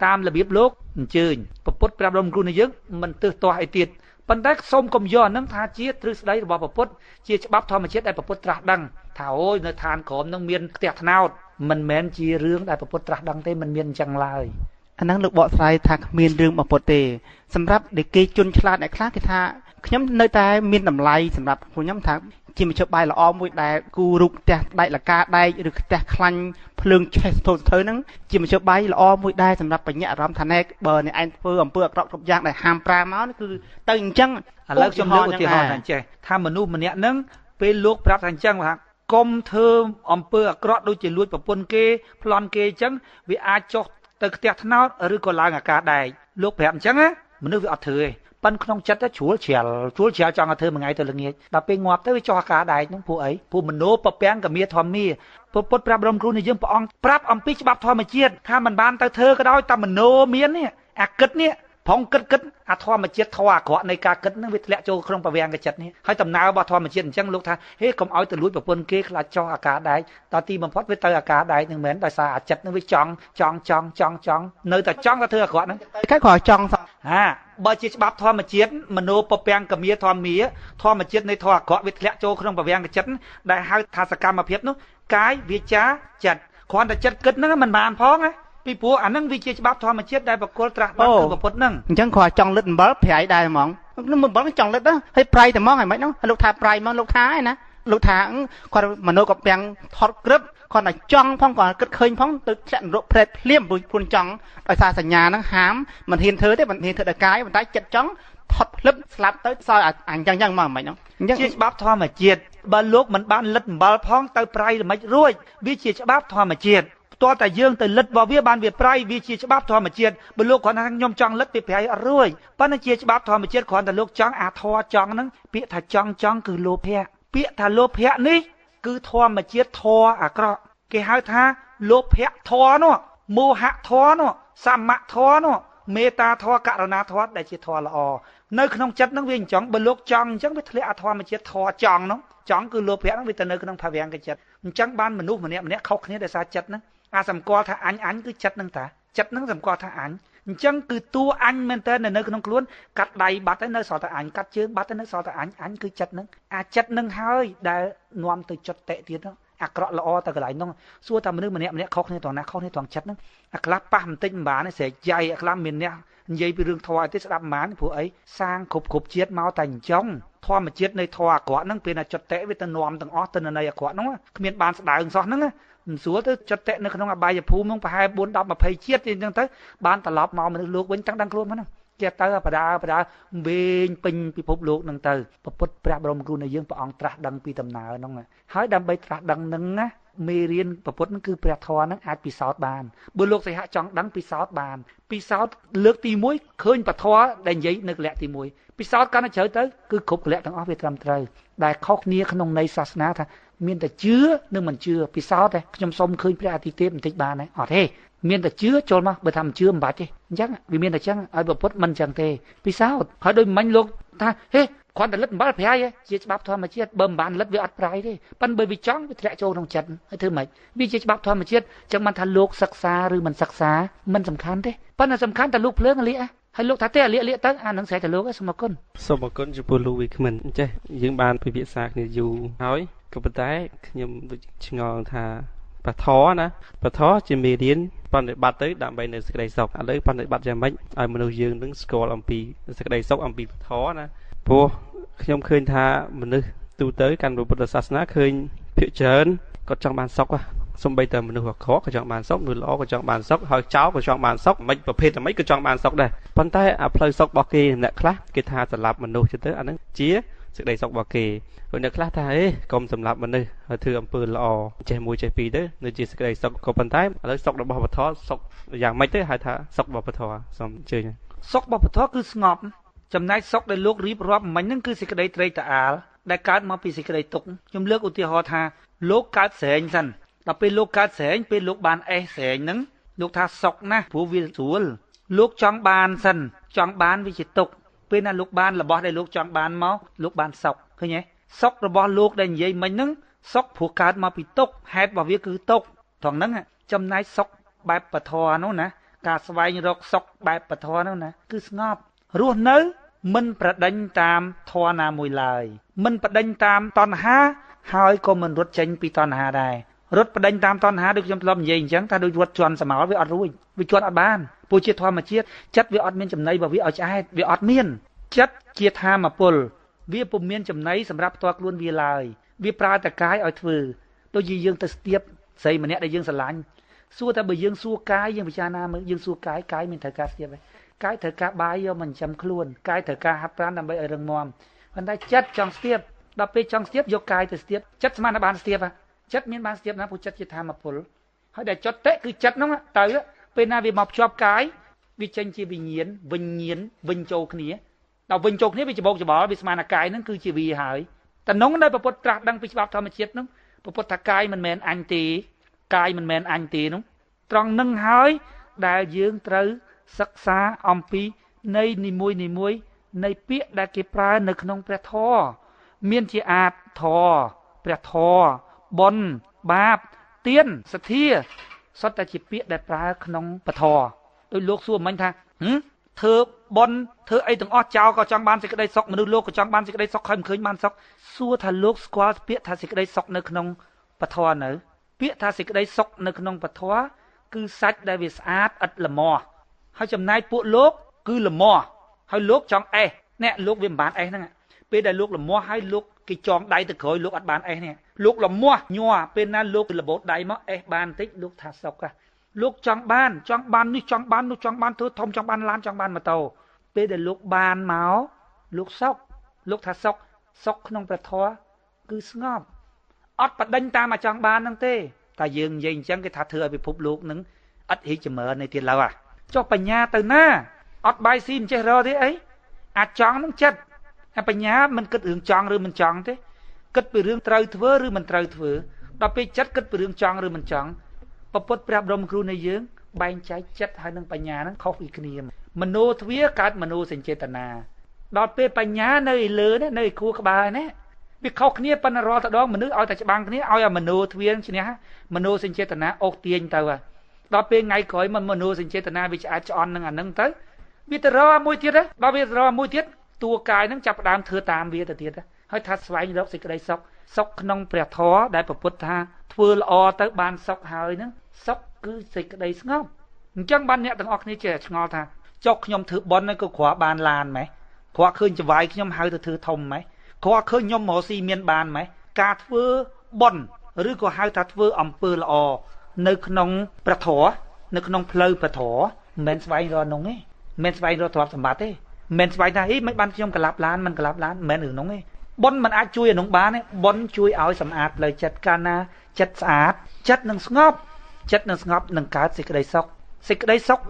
តាមរបៀបលោកអញ្ជើញពុទ្ធប្រាប់រំគ្រូនៃយើងមិនទើសទាស់អីទៀតប៉ុន្តែសូមកុំយកអានឹងថាជាទ្រឹស្ដីរបស់ពុទ្ធជាច្បាប់ធម្មជាតិដែលពុទ្ធត្រាស់ដឹងថាអូយនៅឋានក្រមនឹងមានផ្ទះថ្នោតមិនមែនជារឿងដែលពុទ្ធត្រាស់ដឹងទេមិនមានអញ្ចឹងឡើយអាហ្នឹងលោកបកស្រាយថាគ្មានរឿងរបស់ពុទ្ធទេសម្រាប់ដែលគេជន់ឆ្លាតអ្នកខ្លះគេថាខ្ញុំនៅតែមានតម្លៃសម្រាប់ខ្ញុំថាជាមជ្ឈបាយល្អមួយដែលគូរូបផ្ទះដែកលកាដែកឬផ្ទះខ្លាញ់ភ្លើងឆេះស្ទោស្ទើហ្នឹងជាមជ្ឈបាយល្អមួយដែរសម្រាប់បញ្ញាអារម្មណ៍ថាណែបើអ្នកឯងធ្វើអំពើអាក្រក់គ្រប់យ៉ាងដែលហាមប្រាមមកគឺទៅអញ្ចឹងឥឡូវខ្ញុំលើកឧទាហរណ៍ថាចេះថាមនុស្សម្នាក់ហ្នឹងពេលលោកប្រាប់ថាអញ្ចឹងថាកុំធ្វើអំពើអាក្រក់ដូចជាលួចប្រពន្ធគេប្លន់គេអញ្ចឹងវាអាចចុះទៅផ្ទះថ្នោតឬក៏ឡើងអាការដែកលោកប្រាប់អញ្ចឹងណាមនុស្សវាអត់ធ្វើទេប៉ិនក្នុងចិត្តទៅជ្រួលជ្រាលចង់ឲ្យធ្វើមួយថ្ងៃទៅល្ងាចដល់ពេលងាប់ទៅវាចោះអាការដែកហ្នឹងពួកអីពួកមโนពពាំងកមាធម្មាពុទ្ធប្រាប់រំគ្រូនៃយើងព្រះអង្គប្រាប់អំពីច្បាប់ធម្មជាតិថាមិនបានទៅធ្វើក៏ដោយតែមโนមាននេះអាគិតនេះ ផងគិតអាធម្មជាតិធម៌អាក្រក់នៃការគិតហ្នឹងវាធ្លាក់ចូលក្នុងប្រវាំងកចិត្តនេះហើយដំណើររបស់ធម្មជាតិអញ្ចឹងលោកថាហេកុំឲ្យទៅលួចប្រពន្ធគេខ្លាចចោះអាការដែកដល់ទីបំផុតវាទៅអាការដែកហ្នឹងមែនដោយសារអាចិត្តហ្នឹងវាចង់នៅតែចង់ទៅធ្វើអាក្រក់ហ្នឹងគេគ្រាន់ចង់ហាបើជាច្បាប់ធម្មជាតិមโนពពាំងកមាធម្មជាតិនៃធម៌អាក្រក់វាធ្លាក់ចូលក្នុងប្រវាំងកចិត្តដែលហៅថាសកម្មភាពនោះកាយវាចាចិត្តគ្រាន់តែចិត្តគិតហ្នឹងមិនបានផងណាពីព្រោះអាហ្នឹងវាជាច្បាប់ធម្មជាតិដែលបកគលត្រាស់បានគឺប្រពុតហ្នឹងអញ្ចឹងគ្រាន់ចង់លិតអំបិលប្រៃដែរហ្មងនឹងអំបិលចង់លិតទៅហើយប្រៃតែហ្មងហើយមិនហ្នឹងលោកថាប្រៃហ្មងលោកថាឯណាលោកថាគាត់មโนកពាំងថត់ក្រឹបគាត់តែចង់ផងគាត់គិតឃើញផងទៅធ្លាក់នរកព្រែតភ្លាមព្រោះចង់ដោយសារសញ្ញាហ្នឹងហាមមិនហ៊ានធ្វើទេមិនហ៊ានធ្វើដល់កាយប៉ុន្តែចិត្តចង់ថត់ភ្លឹបស្លាប់ទៅសល់អញ្ចឹងមកមិនហ្នឹងអញ្ចឹងជាច្បាប់ធម្មជាតិបើលោកមិនបានលិតអំបិលផងទៅប្រៃល្មិចរួចវាជាច្បាប់ធម្មជាតិតើតែយើងទៅលិតរបស់វាបានវាប្រៃវាជាច្បាប់ធម្មជាតិបើលោកគ្រាន់តែខ្ញុំចង់លិតវាប្រៃអត់រួចប៉ុន្តែជាច្បាប់ធម្មជាតិគ្រាន់តែលោកចង់អាធរចង់ហ្នឹងពាក្យថាចង់គឺលោភៈពាក្យថាលោភៈនេះគឺធម្មជាតិធរអាក្រក់គេហៅថាលោភៈធរនោះមោហៈធរនោះសមៈធរនោះមេត្តាធរករុណាធរដែលជាធរល្អនៅក្នុងចិត្តហ្នឹងវាអញ្ចឹងបើលោកចង់អញ្ចឹងវាធ្លាក់អាធម្មជាតិធរចង់នោះចង់គឺលោភៈហ្នឹងវាទៅនៅក្នុងភវាង្គចិត្តអញ្ចឹងបានមនុស្សម្នាក់ខុសគ្នាដោយសារចិត្តហ្នឹងអាសម្គាល់ថាអញគឺចិត្តហ្នឹងតាចិត្តហ្នឹងសម្គាល់ថាអញ្ចឹងគឺតួអញមែនតើនៅក្នុងខ្លួនកាត់ដៃបាត់ហើយនៅសល់តែអញកាត់ជើងបាត់ហើយនៅសល់តែអញគឺចិត្តហ្នឹងអាចិត្តហ្នឹងហើយដែលនាំទៅចុតតិទៀតហ្នឹងអាក្រក់ល្អទៅកន្លែងហ្នឹងសួរថាមនុស្សម្នាក់ខុសគ្នាត្រង់ណាខុសគ្នាត្រង់ចិត្តហ្នឹងអាខ្លះប៉ះបន្តិចមិនបានទេស្រែកយ៉ៃអាខ្លះមានអ្នកនិយាយពីរឿងធម៌ទេស្ដាប់មិនបានព្រោះអីសាងគ្រប់ជាតិមកតែអញ្ចឹងធម្មជាតិនៃធម៌អាក្រក់ហ្នឹងពេលណាចុតតិវាទៅនាំទាំងអស់ទៅនៅនៃអាក្រក់ហ្នឹងគ្មានបានស្ដៅសោះហ្នឹងមិនស្រួលទៅចិត្តតិនៅក្នុងអបាយភូមិហ្នឹងប្រហែល4 10 20ជាតិអញ្ចឹងទៅបានត្រឡប់មកមនុស្សលោកវិញតាំងដឹងខ្លួនហ្នឹងគេទៅបដាវិញពេញពិភពលោកហ្នឹងទៅពុទ្ធព្រះបរមគ្រូនៃយើងព្រះអង្គត្រាស់ដឹងពីដំណើរហ្នឹងហើយដើម្បីត្រាស់ដឹងហ្នឹងណាមេរៀនពុទ្ធហ្នឹងគឺព្រះធម៌ហ្នឹងអាចពិសោធន៍បានបើលោកសិហៈចង់ដឹងពិសោធន៍បានពិសោធន៍លើកទី1ឃើញពធដែលនិយាយនៅកលៈទី1ពិសោធន៍កាន់តែជ្រៅទៅគឺគ្រប់កលៈទាំងអស់វាត្រឹមត្រូវដែលខុសគ្នាក្នុងន័យសាសនាថាមានតែជឿនិងមិនជឿពិសោធន៍ទេខ្ញុំសុំឃើញព្រះអាទិទេពបន្តិចបានទេអត់ទេមានតែជឿចូលមកបើថាមិនជឿមិនបាច់ទេអញ្ចឹងវាមានតែអញ្ចឹងឲ្យពុទ្ធមិនអញ្ចឹងទេពិសោធន៍ហើយដូចមិញលោកថាហេគ្រាន់តែលិតអំបិលប្រៃជាច្បាប់ធម្មជាតិបើមិនបានលិតវាអត់ប្រៃទេប៉ិនបើវាចង់វាធ្លាក់ចូលក្នុងចិត្តហើយធ្វើម៉េចវាជាច្បាប់ធម្មជាតិអញ្ចឹងបានថាលោកសិក្សាឬមិនសិក្សាមិនសំខាន់ទេប៉ុន្តែសំខាន់តែលោកភ្លើងលាហើយលោកថាទេលាទៅអានឹងស្រែកតែលោកសូមអរគុណចំពោះលោកវិក្មិនចេះយើងបានពិភាក្សាគ្នាយូរហើយក៏ប៉ុន្តែខ្ញុំដូចឆ្ងល់ថាបធរណាបធរជាមេរៀនបប្រតិបត្តិទៅដើម្បីនៅសេចក្តីសុខឥឡូវបប្រតិបត្តិយ៉ាងម៉េចឲ្យមនុស្សយើងនឹងស្គាល់អំពីសេចក្តីសុខអំពីបធរណាព្រោះខ្ញុំឃើញថាមនុស្សទូទៅកាន់ពុទ្ធសាសនាឃើញភាគច្រើនគាត់ចង់បានសុខសូម្បីតែមនុស្សអាក្រក់ក៏ចង់បានសុខមនុស្សល្អក៏ចង់បានសុខហើយចោលក៏ចង់បានសុខមិនប្រភេទតែមិនក៏ចង់បានសុខដែរប៉ុន្តែអាផ្លូវសុខរបស់គេអ្នកខ្លះគេថាសម្រាប់មនុស្សទៅអាហ្នឹងជាសេចក្តីសុខរបស់គេហើយអ្នកខ្លះថាហេកុំសម្រាប់មនុស្សហើយធ្វើអំពើល្អចេះមួយចេះពីរទៅនៅជាសេចក្តីសុខក៏ប៉ុន្តែឥឡូវសុខរបស់វត្ថុសុខយ៉ាងម៉េចទៅហៅថាសុខរបស់វត្ថុសូមអញ្ជើញសុខរបស់វត្ថុគឺស្ងប់ចំណែកសុខដែលលោករៀបរាប់មិញហ្នឹងគឺសេចក្តីត្រេកត្រអាលដែលកើតមកពីសេចក្តីទុក្ខខ្ញុំលើកឧទាហរណ៍ថាលោកកើតស្រែងសិនដល់ពេលលោកកើតស្រែងពេលលោកបានអេសស្រែងហ្នឹងលោកថាសុខណាស់ព្រោះវាស្រួលលោកចង់បានសិនចង់បានវាជាទុក្ខពេលណាលោកបានរបស់ដែលលោកចង់បានមកលោកបានសុខឃើញទេសុខរបស់លោកដែលនិយាយមិញហ្នឹងសុខព្រោះកើតមកពីទុក្ខហេតុរបស់វាគឺទុក្ខត្រង់ហ្នឹងចំណែកសុខបែបពធនោះណាការស្វែងរកសុខបែបពធនោះណាគឺស្ងប់រស់នៅមិនប្រដេញតាមធម៌ណាមួយឡើយមិនប្រដេញតាមតណ្ហាហើយក៏មិនរត់ចេញពីតណ្ហាដែររត់ប្រដេញតាមតណ្ហាដូចខ្ញុំធ្លាប់និយាយអញ្ចឹងថាដូចរត់ជន់សមោលវាអត់រួចវាជន់អត់បានព្រោះជាធម្មជាតិចិត្តវាអត់មានចំណីរបស់វាឲ្យឆ្អែតវាអត់មានចិត្តជាធម្មពលវាពុំមានចំណីសម្រាប់ផ្ទាល់ខ្លួនវាឡើយវាប្រើតែកាយឲ្យធ្វើដូចជាយើងទៅស្ទាបស្រីម្នាក់ដែលយើងស្រឡាញ់សួរតែបើយើងសួរកាយយើងពិចារណាមើលយើងសួរកាយមានត្រូវការស្ទាបទេកាយត្រូវការបាយយកមកចិញ្ចឹមខ្លួនកាយត្រូវការហាត់ប្រាណដើម្បីឲ្យរឹងមាំប៉ុន្តែចិត្តចង់ស្ទាបដល់ពេលចង់ស្ទាបយកកាយទៅស្ទាបចិត្តស្មានតែបានស្ទាបចិត្តមានបានស្ទាបណាព្រោះចិត្តជាធម្មពលហើយដែលចុតតិគឺចិត្តហ្នឹងទៅពេលណាវាមកភ្ជាប់កាយវាចេញជាវិញ្ញាណវិញចូលគ្នាដល់វិញចូលគ្នាវាច្បោកច្បល់វាស្មានតែកាយហ្នឹងគឺជាវាហើយតែនងដែលពុទ្ធត្រាស់ដឹងពីច្បាប់ធម្មជាតិហ្នឹងពុទ្ធថាកាយមិនមែនអញទេកាយមិនមែនអញទេនោះត្រង់ហ្នឹងហើយដែលយើងត្រូវសិក្សាអំពី នៃនីមួយនៃពាក្យដែលគេប្រើនៅក្នុងព្រះធម៌មានជាអាតធរព្រះធរបុណ្យបាបទានសទ្ធាសុទ្ធតែជាពាក្យដែលប្រើក្នុងពធដោយលោកសួរមិញថាធ្វើបុណ្យធ្វើអីទាំងអស់ចោលក៏ចង់បានសេចក្តីសុខមនុស្សលោកក៏ចង់បានសេចក្តីសុខឃើញបានសុខសួរថាលោកស្គាល់ពាក្យថាសេចក្តីសុខនៅក្នុងពធនៅពាក្យថាសេចក្តីសុខនៅក្នុងពធគឺសាច់ដែលវាស្អាតឥតល្មាស់ហើយចំណែកពួកលោកគឺល្មាស់ហើយលោកចង់អេសអ្នកលោកវាមិនបានអេសហ្នឹងពេលដែលលោកល្មាស់ហើយលោកគេចងដៃទៅក្រោយលោកអត់បានអេសនេះលោកល្មាស់ញ័រពេលណាលោកលបោតដៃមកអេសបានបន្តិចលោកថាសុខលោកចង់បាននេះចង់បាននោះចង់បានធ្វើធំចង់បានឡានចង់បានម៉ូតូពេលដែលលោកបានមកលោកសុខលោកថាសុខក្នុងព្រះធម៌គឺស្ងប់អត់បដិញតាមមកចង់បានហ្នឹងទេតែយើងនិយាយអញ្ចឹងគេថាធ្វើឲ្យពិភពលោកហ្នឹងអត់រីកចម្រើននៅទៀតឡើយចុះបញ្ញាទៅណាអត់បាយស៊ីមិនចេះរកទេអីអាចង់ហ្នឹងចិត្តតែបញ្ញាមិនគិតរឿងចង់ឬមិនចង់ទេគិតពីរឿងត្រូវធ្វើឬមិនត្រូវធ្វើដល់ពេលចិត្តគិតពីរឿងចង់ឬមិនចង់ពុទ្ធព្រះបរមគ្រូនៃយើងបែងចែកចិត្តហើយនឹងបញ្ញាហ្នឹងខុសពីគ្នាមโนទ្វាកើតមโนសញ្ចេតនាដល់ពេលបញ្ញានៅឯលើនេះនៅឯខួរក្បាលនេះវាខុសគ្នាប៉ុន្តែរាល់តដងមនុស្សឲ្យតែច្បាំងគ្នាឲ្យអាមโนទ្វាឈ្នះមโนសញ្ចេតនាអូសទាញទៅដល់ពេលថ្ងៃក្រោយមโนសញ្ចេតនាវាឆ្អែតឆ្អន់នឹងអានឹងទៅវាទៅរកមួយទៀតដល់វារកមួយទៀតតួកាយនឹងចាប់ផ្ដើមធ្វើតាមវាទៅទៀតហើយថាស្វែងរកសេចក្តីសុខក្នុងព្រះធម៌ដែលពុទ្ធថាធ្វើល្អទៅបានសុខហើយហ្នឹងសុខគឺសេចក្តីស្ងប់អញ្ចឹងបានអ្នកទាំងអស់គ្នាចេះឆ្ងល់ថាចុះខ្ញុំធ្វើបុណ្យហ្នឹងក៏គ្រាន់បានឡានម៉េះគ្រាន់ឃើញចវាយខ្ញុំហៅទៅធ្វើធំម៉េះគ្រាន់ឃើញខ្ញុំមកស៊ីមានបានម៉េះការធ្វើបុណ្យឬក៏ហៅថាធ្វើអំពើល្អនៅក្នុងព្រះធម៌នៅក្នុងផ្លូវព្រះធម៌មិនមែនស្វែងរកនោះទេមិនមែនស្វែងរកទ្រព្យសម្បត្តិទេមិនស្វែងថាអីមិនបានខ្ញុំក្លាប់ឡានមិនក្លាប់ឡានមិនមែនរឿងនោះទេបុណ្យមិនអាចជួយអានោះបានទេបុណ្យជួយឲ្យសម្អាតផ្លូវចិត្តកាលណាចិត្តស្អាតចិត្តនឹងស្ងប់នឹងកើតសេចក្តីសុខ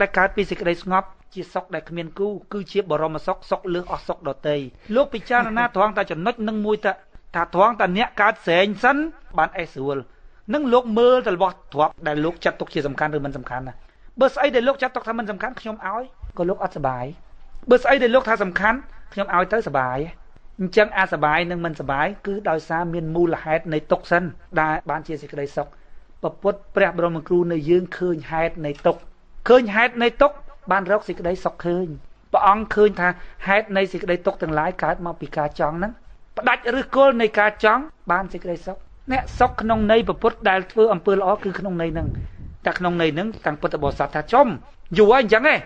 ដែលកើតពីសេចក្តីស្ងប់ជាសុខដែលគ្មានគូគឺជាបរមសុខលើសអស់សុខដទៃលោកពិចារណាត្រង់តែចំណុចនឹងមួយថាត្រង់តែអ្នកកើតស្រែងសិនបានអេស្រួលនឹងលោកមើលទៅរបស់ទ្រព្យដែលលោកចាត់ទុកជាសំខាន់ឬមិនសំខាន់ណាបើស្អីដែលលោកចាត់ទុកថាមិនសំខាន់ខ្ញុំឲ្យក៏លោកអត់សុបាយបើស្អីដែលលោកថាសំខាន់ខ្ញុំឲ្យទៅសុបាយអញ្ចឹងអាសុបាយនិងមិនសុបាយគឺដោយសារមានមូលហេតុនៃទុក្ខសិនដែលបានជាសេចក្តីសុខពុទ្ធព្រះបរមគ្រូនៃយើងឃើញហេតុនៃទុក្ខបានរកសេចក្តីសុខឃើញព្រះអង្គឃើញថាហេតុនៃសេចក្តីទុក្ខទាំងឡាយកើតមកពីការចង់ហ្នឹងផ្ដាច់ឬគល់នៃការចង់បានសេចក្តីសុខអ្នកសុខក្នុងន័យពុទ្ធដែលធ្វើអំពើល្អគឺក្នុងន័យហ្នឹងតែក្នុងន័យហ្នឹងទាំងពុទ្ធបរិស័ទថាចំយូរហើយអញ្ចឹងឯង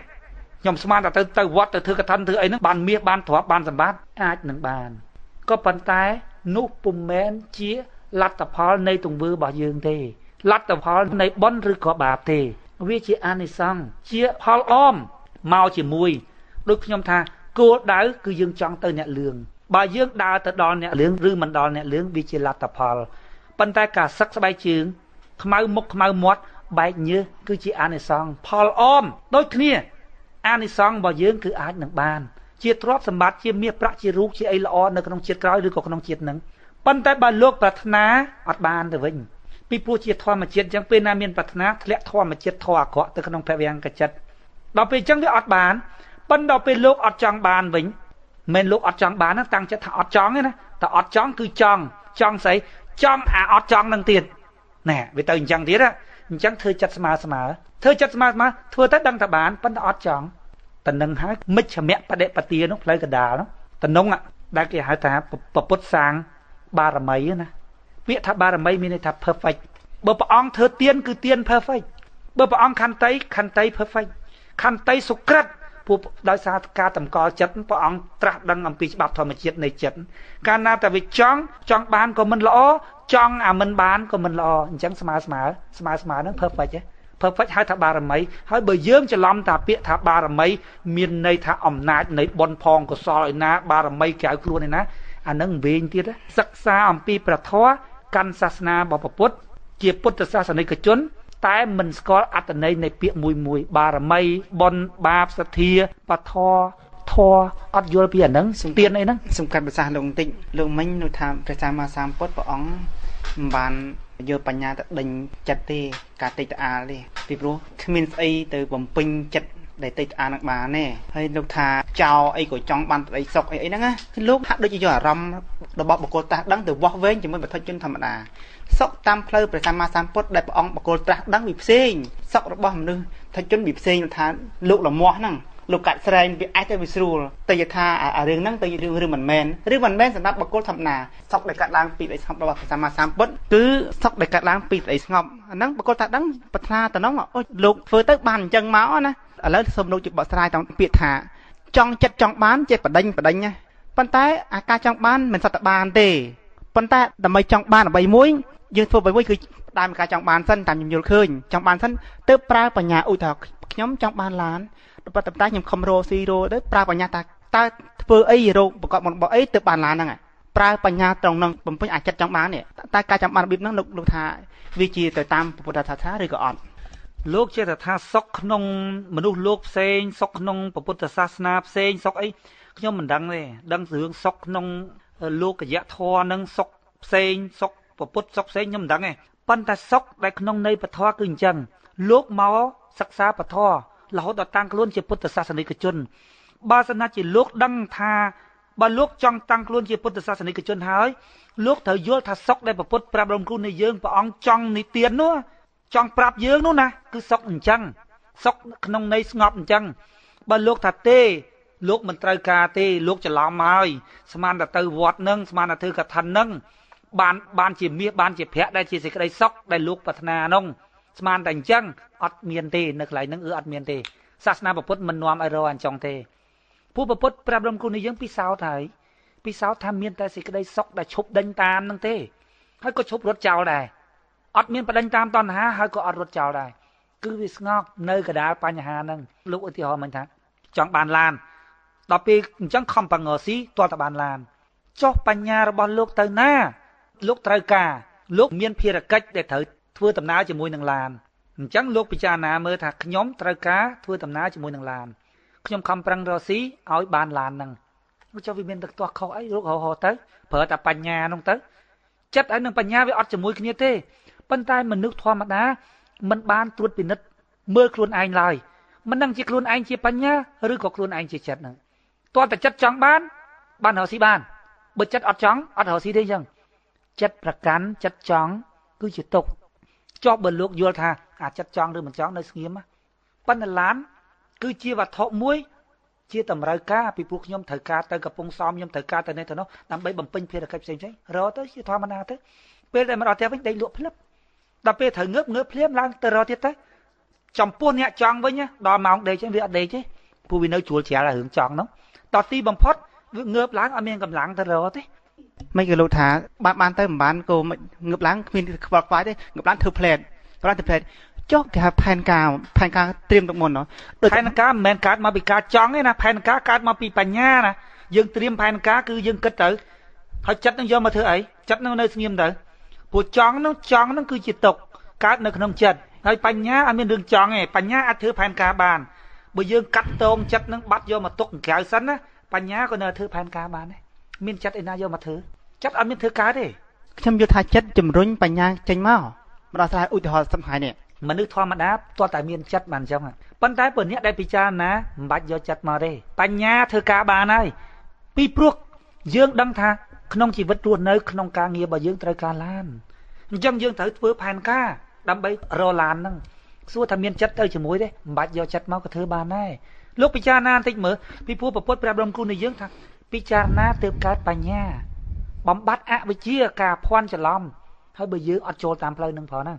ខ្ញុំស្មានតែទៅវត្តទៅធ្វើកឋិនធ្វើអីហ្នឹងបានមាសបានទ្រព្យបានសម្បត្តិអាចនឹងបានក៏ប៉ុន្តែនោះពុំមែនជាលទ្ធផលនៃទង្វើរបស់យើងទេលទ្ធផលនៃបុណ្យឬក៏បាបទេវាជាអានិសង្សជាផលអមមកជាមួយដូចខ្ញុំថាគោលដៅគឺយើងចង់ទៅអ្នកលឿងបើយើងដើរទៅដល់អ្នកលឿងឬមិនដល់អ្នកលឿងវាជាលទ្ធផលប៉ុន្តែការសឹកស្បែកជើងខ្មៅមុខខ្មៅមាត់បែកញើសគឺជាអានិសង្សផលអមដូចគ្នាអានិសង្សរបស់យើងគឺអាចនឹងបានជាទ្រព្យសម្បត្តិជាមាសប្រាក់ជារូបជាអីល្អនៅក្នុងជាតិក្រោយឬក៏ក្នុងជាតិហ្នឹងប៉ុន្តែបើលោកប្រាថ្នាអត់បានទៅវិញពីព្រោះជាធម្មជាតិអញ្ចឹងពេលណាមានប្រាថ្នាធ្លាក់ធម្មជាតិធម៌អាក្រក់ទៅក្នុងភវង្គចិត្តដល់ពេលអញ្ចឹងវាអត់បានប៉ុន្តែដល់ពេលលោកអត់ចង់បានវិញមិនលោកអត់ចង់បានណាតាំងចិត្តថាអត់ចង់ទេណាតែអត់ចង់គឺចង់ស្អីចង់អាអត់ចង់នឹងទៀតណែវាទៅអញ្ចឹងទៀតអញ្ចឹងធ្វើចិត្តស្មើធ្វើចិត្តស្មើធ្វើទៅដឹងតែបានប៉ុន្តែអត់ចង់តនឹងហើយមិច្ឆមៈបដិបទានោះផ្លូវកដាលនោះតនងដែលគេហៅថាពុទ្ធសាងបារមីណាពាក្យថាបារមីមានន័យថា perfect បើព្រះអង្គធ្វើទានគឺទាន perfect បើព្រះអង្គខន្តី perfect ខន្តីសុក្រិតពួកដោយសារការតម្កល់ចិត្តព្រះអង្គត្រាស់ដឹងអំពីច្បាប់ធម្មជាតិនៃចិត្តកាលណាតែវាចង់បានក៏មិនល្អចង់អាមិនបានក៏មិនល្អអញ្ចឹងស្មើហ្នឹង perfect ហ៎ perfect ហៅថាបារមីហើយបើយើងច្រឡំតាពាក្យថាបារមីមានន័យថាអំណាចនៃបុណ្យផងកុសលឯណាបារមីក្រៅខ្លួនឯណាអានឹងវិញទៀតសិក្សាអំពីព្រះធម៌កាន់សាសនារបស់ពុទ្ធជាពុទ្ធសាសនិកជនតែមិនស្គាល់អត្ថន័យនៃពាក្យមួយបារមីបុណ្យបាបសទ្ធាបធរធរអត់យល់ពីអាហ្នឹងទានអីហ្នឹងសំខាន់ភាសាលោកបន្តិចលោកមិញនោះថាព្រះសម្មាសម្ពុទ្ធព្រះអង្គមិនបានយកបញ្ញាទៅដេញចិត្តទេការតិចតអាលទេពីព្រោះគ្មានស្អីទៅបំពេញចិត្ត ដែលតិចអានឹងបានទេហើយលោកថាចោលអីក៏ចង់បានប្តីសុកអីហ្នឹងណាលោកហាក់ដូចជាយកអារម្មណ៍របស់បុគ្គលត្រាស់ដឹងទៅវាស់វែងជាមួយបទជនធម្មតាសុកតាមផ្លូវព្រះសម្មាសម្ពុទ្ធដែលព្រះអង្គបុគ្គលត្រាស់ដឹងវាផ្សេងសុករបស់មនុស្សថាជនវាផ្សេងថាលោកលមាស់ហ្នឹងលោកកាច់ស្រែងវាអាចទៅវាស្រួលតែយថាអារឿងហ្នឹងទៅរឿងមិនមែនសម្រាប់បុគ្គលធម្មតាសុកដែលកាត់ឡើងពីស្ដីស្ងប់របស់ព្រះសម្មាសម្ពុទ្ធគឺសុកដែលកាត់ឡើងពីស្ដីស្ងប់អាហ្នឹងបុគ្គលថាដឹងប្រាថ្នាតំណងអូលោកធ្វើទៅបានអញ្ចឹងមកណាឥឡូវសូមលោកជួយបកស្រាយតាមពាក្យថាចង់ចិត្តចង់បានចេះបដិញណាប៉ុន្តែអាការចង់បានមិនសត្វតែបានទេប៉ុន្តែដើម្បីចង់បានអ្វីមួយយើងធ្វើអ្វីមួយគឺដើមការចង់បានសិនតាមខ្ញុំយល់ឃើញចង់បានសិនទើបប្រើបញ្ញាឧទាហរណ៍ខ្ញុំចង់បានឡានប៉ុន្តែខ្ញុំខំរកស៊ីរកទៅប្រើបញ្ញាតើធ្វើអីរកប្រកបរបស់អីទើបបានឡានហ្នឹងប្រើបញ្ញាត្រង់ហ្នឹងបំពេញអាចចិត្តចង់បាននេះតែការចង់បានរបៀបហ្នឹងលោកថាវាជាទៅតាមពុទ្ធសាសនាឬក៏អត់លោកជាថាសុខក្នុងមនុស្សលោកផ្សេងសុខក្នុងពុទ្ធសាសនាផ្សេងសុខអីខ្ញុំមិនដឹងទេដឹងរឿងសុខក្នុងលោកយៈធម៌នឹងសុខផ្សេងសុខពុទ្ធសុខផ្សេងខ្ញុំមិនដឹងទេប៉ុន្តែសុខដែលក្នុងនៃពធគឺអញ្ចឹងលោកមកសិក្សាពធរហូតដល់តាំងខ្លួនជាពុទ្ធសាសនិកជនបើសិនណាជាលោកដឹងថាបើលោកចង់តាំងខ្លួនជាពុទ្ធសាសនិកជនហើយលោកត្រូវយល់ថាសុខដែលពុទ្ធប្រាប់រំគ្រូនៃយើងព្រះអង្គចង់និទាននោះចង់ប្រាប់យើងនោះណាគឺសុខអញ្ចឹងសុខក្នុងន័យស្ងប់អញ្ចឹងបើលោកថាទេលោកមិនត្រូវការទេលោកច្រឡំហើយស្មានតែទៅវត្តនឹងស្មានតែធ្វើកឋិននឹងបានជាមាសបានជាភ័ក្រដែលជាសេចក្តីសុខដែលលោកប្រាថ្នានោះស្មានតែអញ្ចឹងអត់មានទេនៅកន្លែងហ្នឹងអត់មានទេសាសនាពុទ្ធមិននាំឲ្យរកអញ្ចឹងទេពួកពុទ្ធប្រាប់រំគ្រូនៃយើងពិសោធន៍ហើយពិសោធន៍ថាមានតែសេចក្តីសុខដែលឈប់ដេញតាមហ្នឹងទេហើយក៏ឈប់រត់ចោលដែរអត់មានបដិញតាមតណ្ហាហើយក៏អត់រត់ចោលដែរគឺវាស្ងប់នៅកណ្ដាលបញ្ហាហ្នឹងលោកឧទាហរណ៍មិនថាចង់បានឡានដល់ពេលអញ្ចឹងខំបង្ងស៊ីទាល់តែបានឡានចុះបញ្ញារបស់លោកទៅណាលោកត្រូវការលោកមានភារកិច្ចដែលត្រូវធ្វើដំណើរជាមួយនឹងឡានអញ្ចឹងលោកពិចារណាមើលថាខ្ញុំត្រូវការធ្វើដំណើរជាមួយនឹងឡានខ្ញុំខំប្រឹងរកស៊ីឲ្យបានឡានហ្នឹងចុះវាមានទឹកទាស់ខុសអីលោកហៅទៅប្រើតែបញ្ញាហ្នឹងទៅចិត្តហើយនឹងបញ្ញាវាអត់ជាមួយគ្នាទេប៉ុន្តែមនុស្សធម្មតាមិនបានត្រួតពិនិត្យមើលខ្លួនឯងឡើយមិនដឹងជាខ្លួនឯងជាបញ្ញាឬក៏ខ្លួនឯងជាចិត្តហ្នឹងតើតែចិត្តចង់បានរកស៊ីបានបើចិត្តអត់ចង់អត់រកស៊ីទេអញ្ចឹងចិត្តប្រកាន់ចិត្តចង់គឺជាទុក្ខចុះបើលោកយល់ថាអាចិត្តចង់ឬមិនចង់នៅស្ងៀមប៉ុន្តែឡានគឺជាវត្ថុមួយជាតម្រូវការពីពួកខ្ញុំត្រូវការទៅកំពង់សោមខ្ញុំត្រូវការទៅនេះទៅនោះដើម្បីបំពេញភារកិច្ចផ្សេងរកទៅជាធម្មតាទៅពេលដែលមកដល់ផ្ទះវិញដេកលក់ភ្លឹបដល់ពេលត្រូវងើបភ្លាមឡើងទៅរកទៀតទៅចំពោះអ្នកចង់វិញដល់ម៉ោងដេកចឹងវាអត់ដេកទេពួកវានៅជួលជ្រាលរឿងចង់នោះតទីបំផុតវាងើបឡើងអត់មានកម្លាំងទៅរកទេមិនក៏លោកថាបានទៅមិនបានក៏ងើបឡើងគ្មានខ្វល់ខ្វាយទេងើបឡើងធ្វើផ្លែតចុះគេហៅផែនការត្រៀមទុកមុនដូចផែនការមិនមែនកើតមកពីការចង់ទេណាផែនការកើតមកពីបញ្ញាណាយើងត្រៀមផែនការគឺយើងគិតទៅហើយចិត្តនឹងយកមកធ្វើអីចិត្តនឹងនៅស្ងៀមទៅព្រោះចង់នឹងគឺជាទុកកើតនៅក្នុងចិត្តហើយបញ្ញាអត់មានរឿងចង់ទេបញ្ញាអាចធ្វើផែនការបានបើយើងកាត់តោងចិត្តនឹងបាត់យកមកទុកក្រៅសិនណាបញ្ញាក៏នៅធ្វើផែនការបានដែរមានចិត្តឯណាយកមកធ្វើចិត្តអត់មានធ្វើកើតទេខ្ញុំយល់ថាចិត្តជំរុញបញ្ញាចេញមកដល់ស្រាយឧទាហរណ៍សំខាន់នេះមនុស្សធម្មតាតើតែមានចិត្តបានអញ្ចឹងប៉ុន្តែបើអ្នកដែលពិចារណាមិនបាច់យកចិត្តមកទេបញ្ញាធ្វើការបានហើយពីព្រោះយើងដឹងថាក្នុងជីវិតរស់នៅក្នុងការងាររបស់យើងត្រូវការឡានអញ្ចឹងយើងត្រូវធ្វើផែនការដើម្បីរកឡានហ្នឹងសួរថាមានចិត្តទៅជាមួយទេមិនបាច់យកចិត្តមកក៏ធ្វើបានដែរលោកពិចារណាបន្តិចមើលពីព្រោះពុទ្ធប្រាប់រំគ្រូនៃយើងថាពិចារណាទើបកើតបញ្ញាបំបត្តិអវិជ្ជាការភ័ន្តច្រឡំហើយបើយើងអត់ចូលតាមផ្លូវនឹងផងហ្នឹង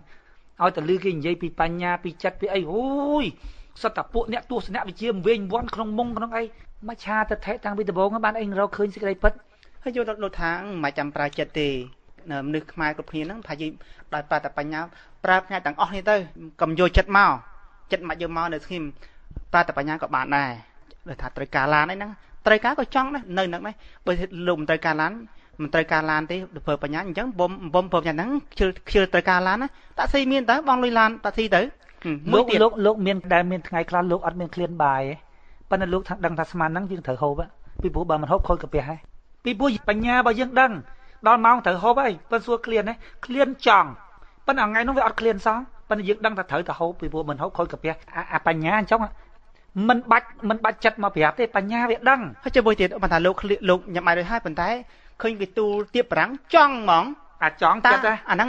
ឲ្យតែលឺគេនិយាយពីបញ្ញាពីចិត្តពីអីអូយសត្វតាពួកអ្នកទស្សនវិជ្ជាវិញវាន់ក្នុងមុងក្នុងអីមកឆាទៅថេតាំងពីដំបូងបានអីរកឃើញសេចក្តីពិតហើយយកលោកថាមិនចាំប្រើចិត្តទេមនុស្សខ្មែរគ្រប់គ្នាហ្នឹងថាយើងដោយប្រើតែបញ្ញាប្រើផ្នែកទាំងអស់នេះទៅកុំយកចិត្តមកចិត្តមកយកមកនៅស្ងៀមប្រើតែបញ្ញាក៏បានដែរដូចថាត្រូវការឡានអីហ្នឹងត្រូវការក៏ចង់ដែរនៅហ្នឹងដែរបើលោកមិនត្រូវការឡានទេធ្វើបញ្ញាអញ្ចឹងបំព្រមយ៉ាងហ្នឹងខ្ជិលត្រូវការឡានណាតាក់ស៊ីមានតើបងលុយឡានតាក់ស៊ីទៅលោកមានដែលមានថ្ងៃខ្លះលោកអត់មានឃ្លានបាយទេប៉ុន្តែលោកថាដឹងថាស្មានហ្នឹងយើងត្រូវហូបពីព្រោះបើមិនហូបខូចកាពះហើយពីព្រោះបញ្ញារបស់យើងដឹងដល់ម៉ោងត្រូវហូបហើយប៉ុន្តែសួរឃ្លានទេឃ្លានចង់ប៉ុន្តែថ្ងៃនោះវាអត់ឃ្លានសោះប៉ុន្តែយើងដឹងថាត្រូវតែហូបពីព្រោះមិនហូបខូចកាពះអាបញ្ញាអញ្ចឹង มันបាច់ចិត្តមកប្រាប់ទេបញ្ញាវាដឹង ហើយជួយទៀតបន្តថាលោកញ៉ាំបាយដូចហើយប៉ុន្តែឃើញគេទូលទៀបប្រាំងចង់ហ្មង អាចង់ចិត្តហ៎ អាហ្នឹង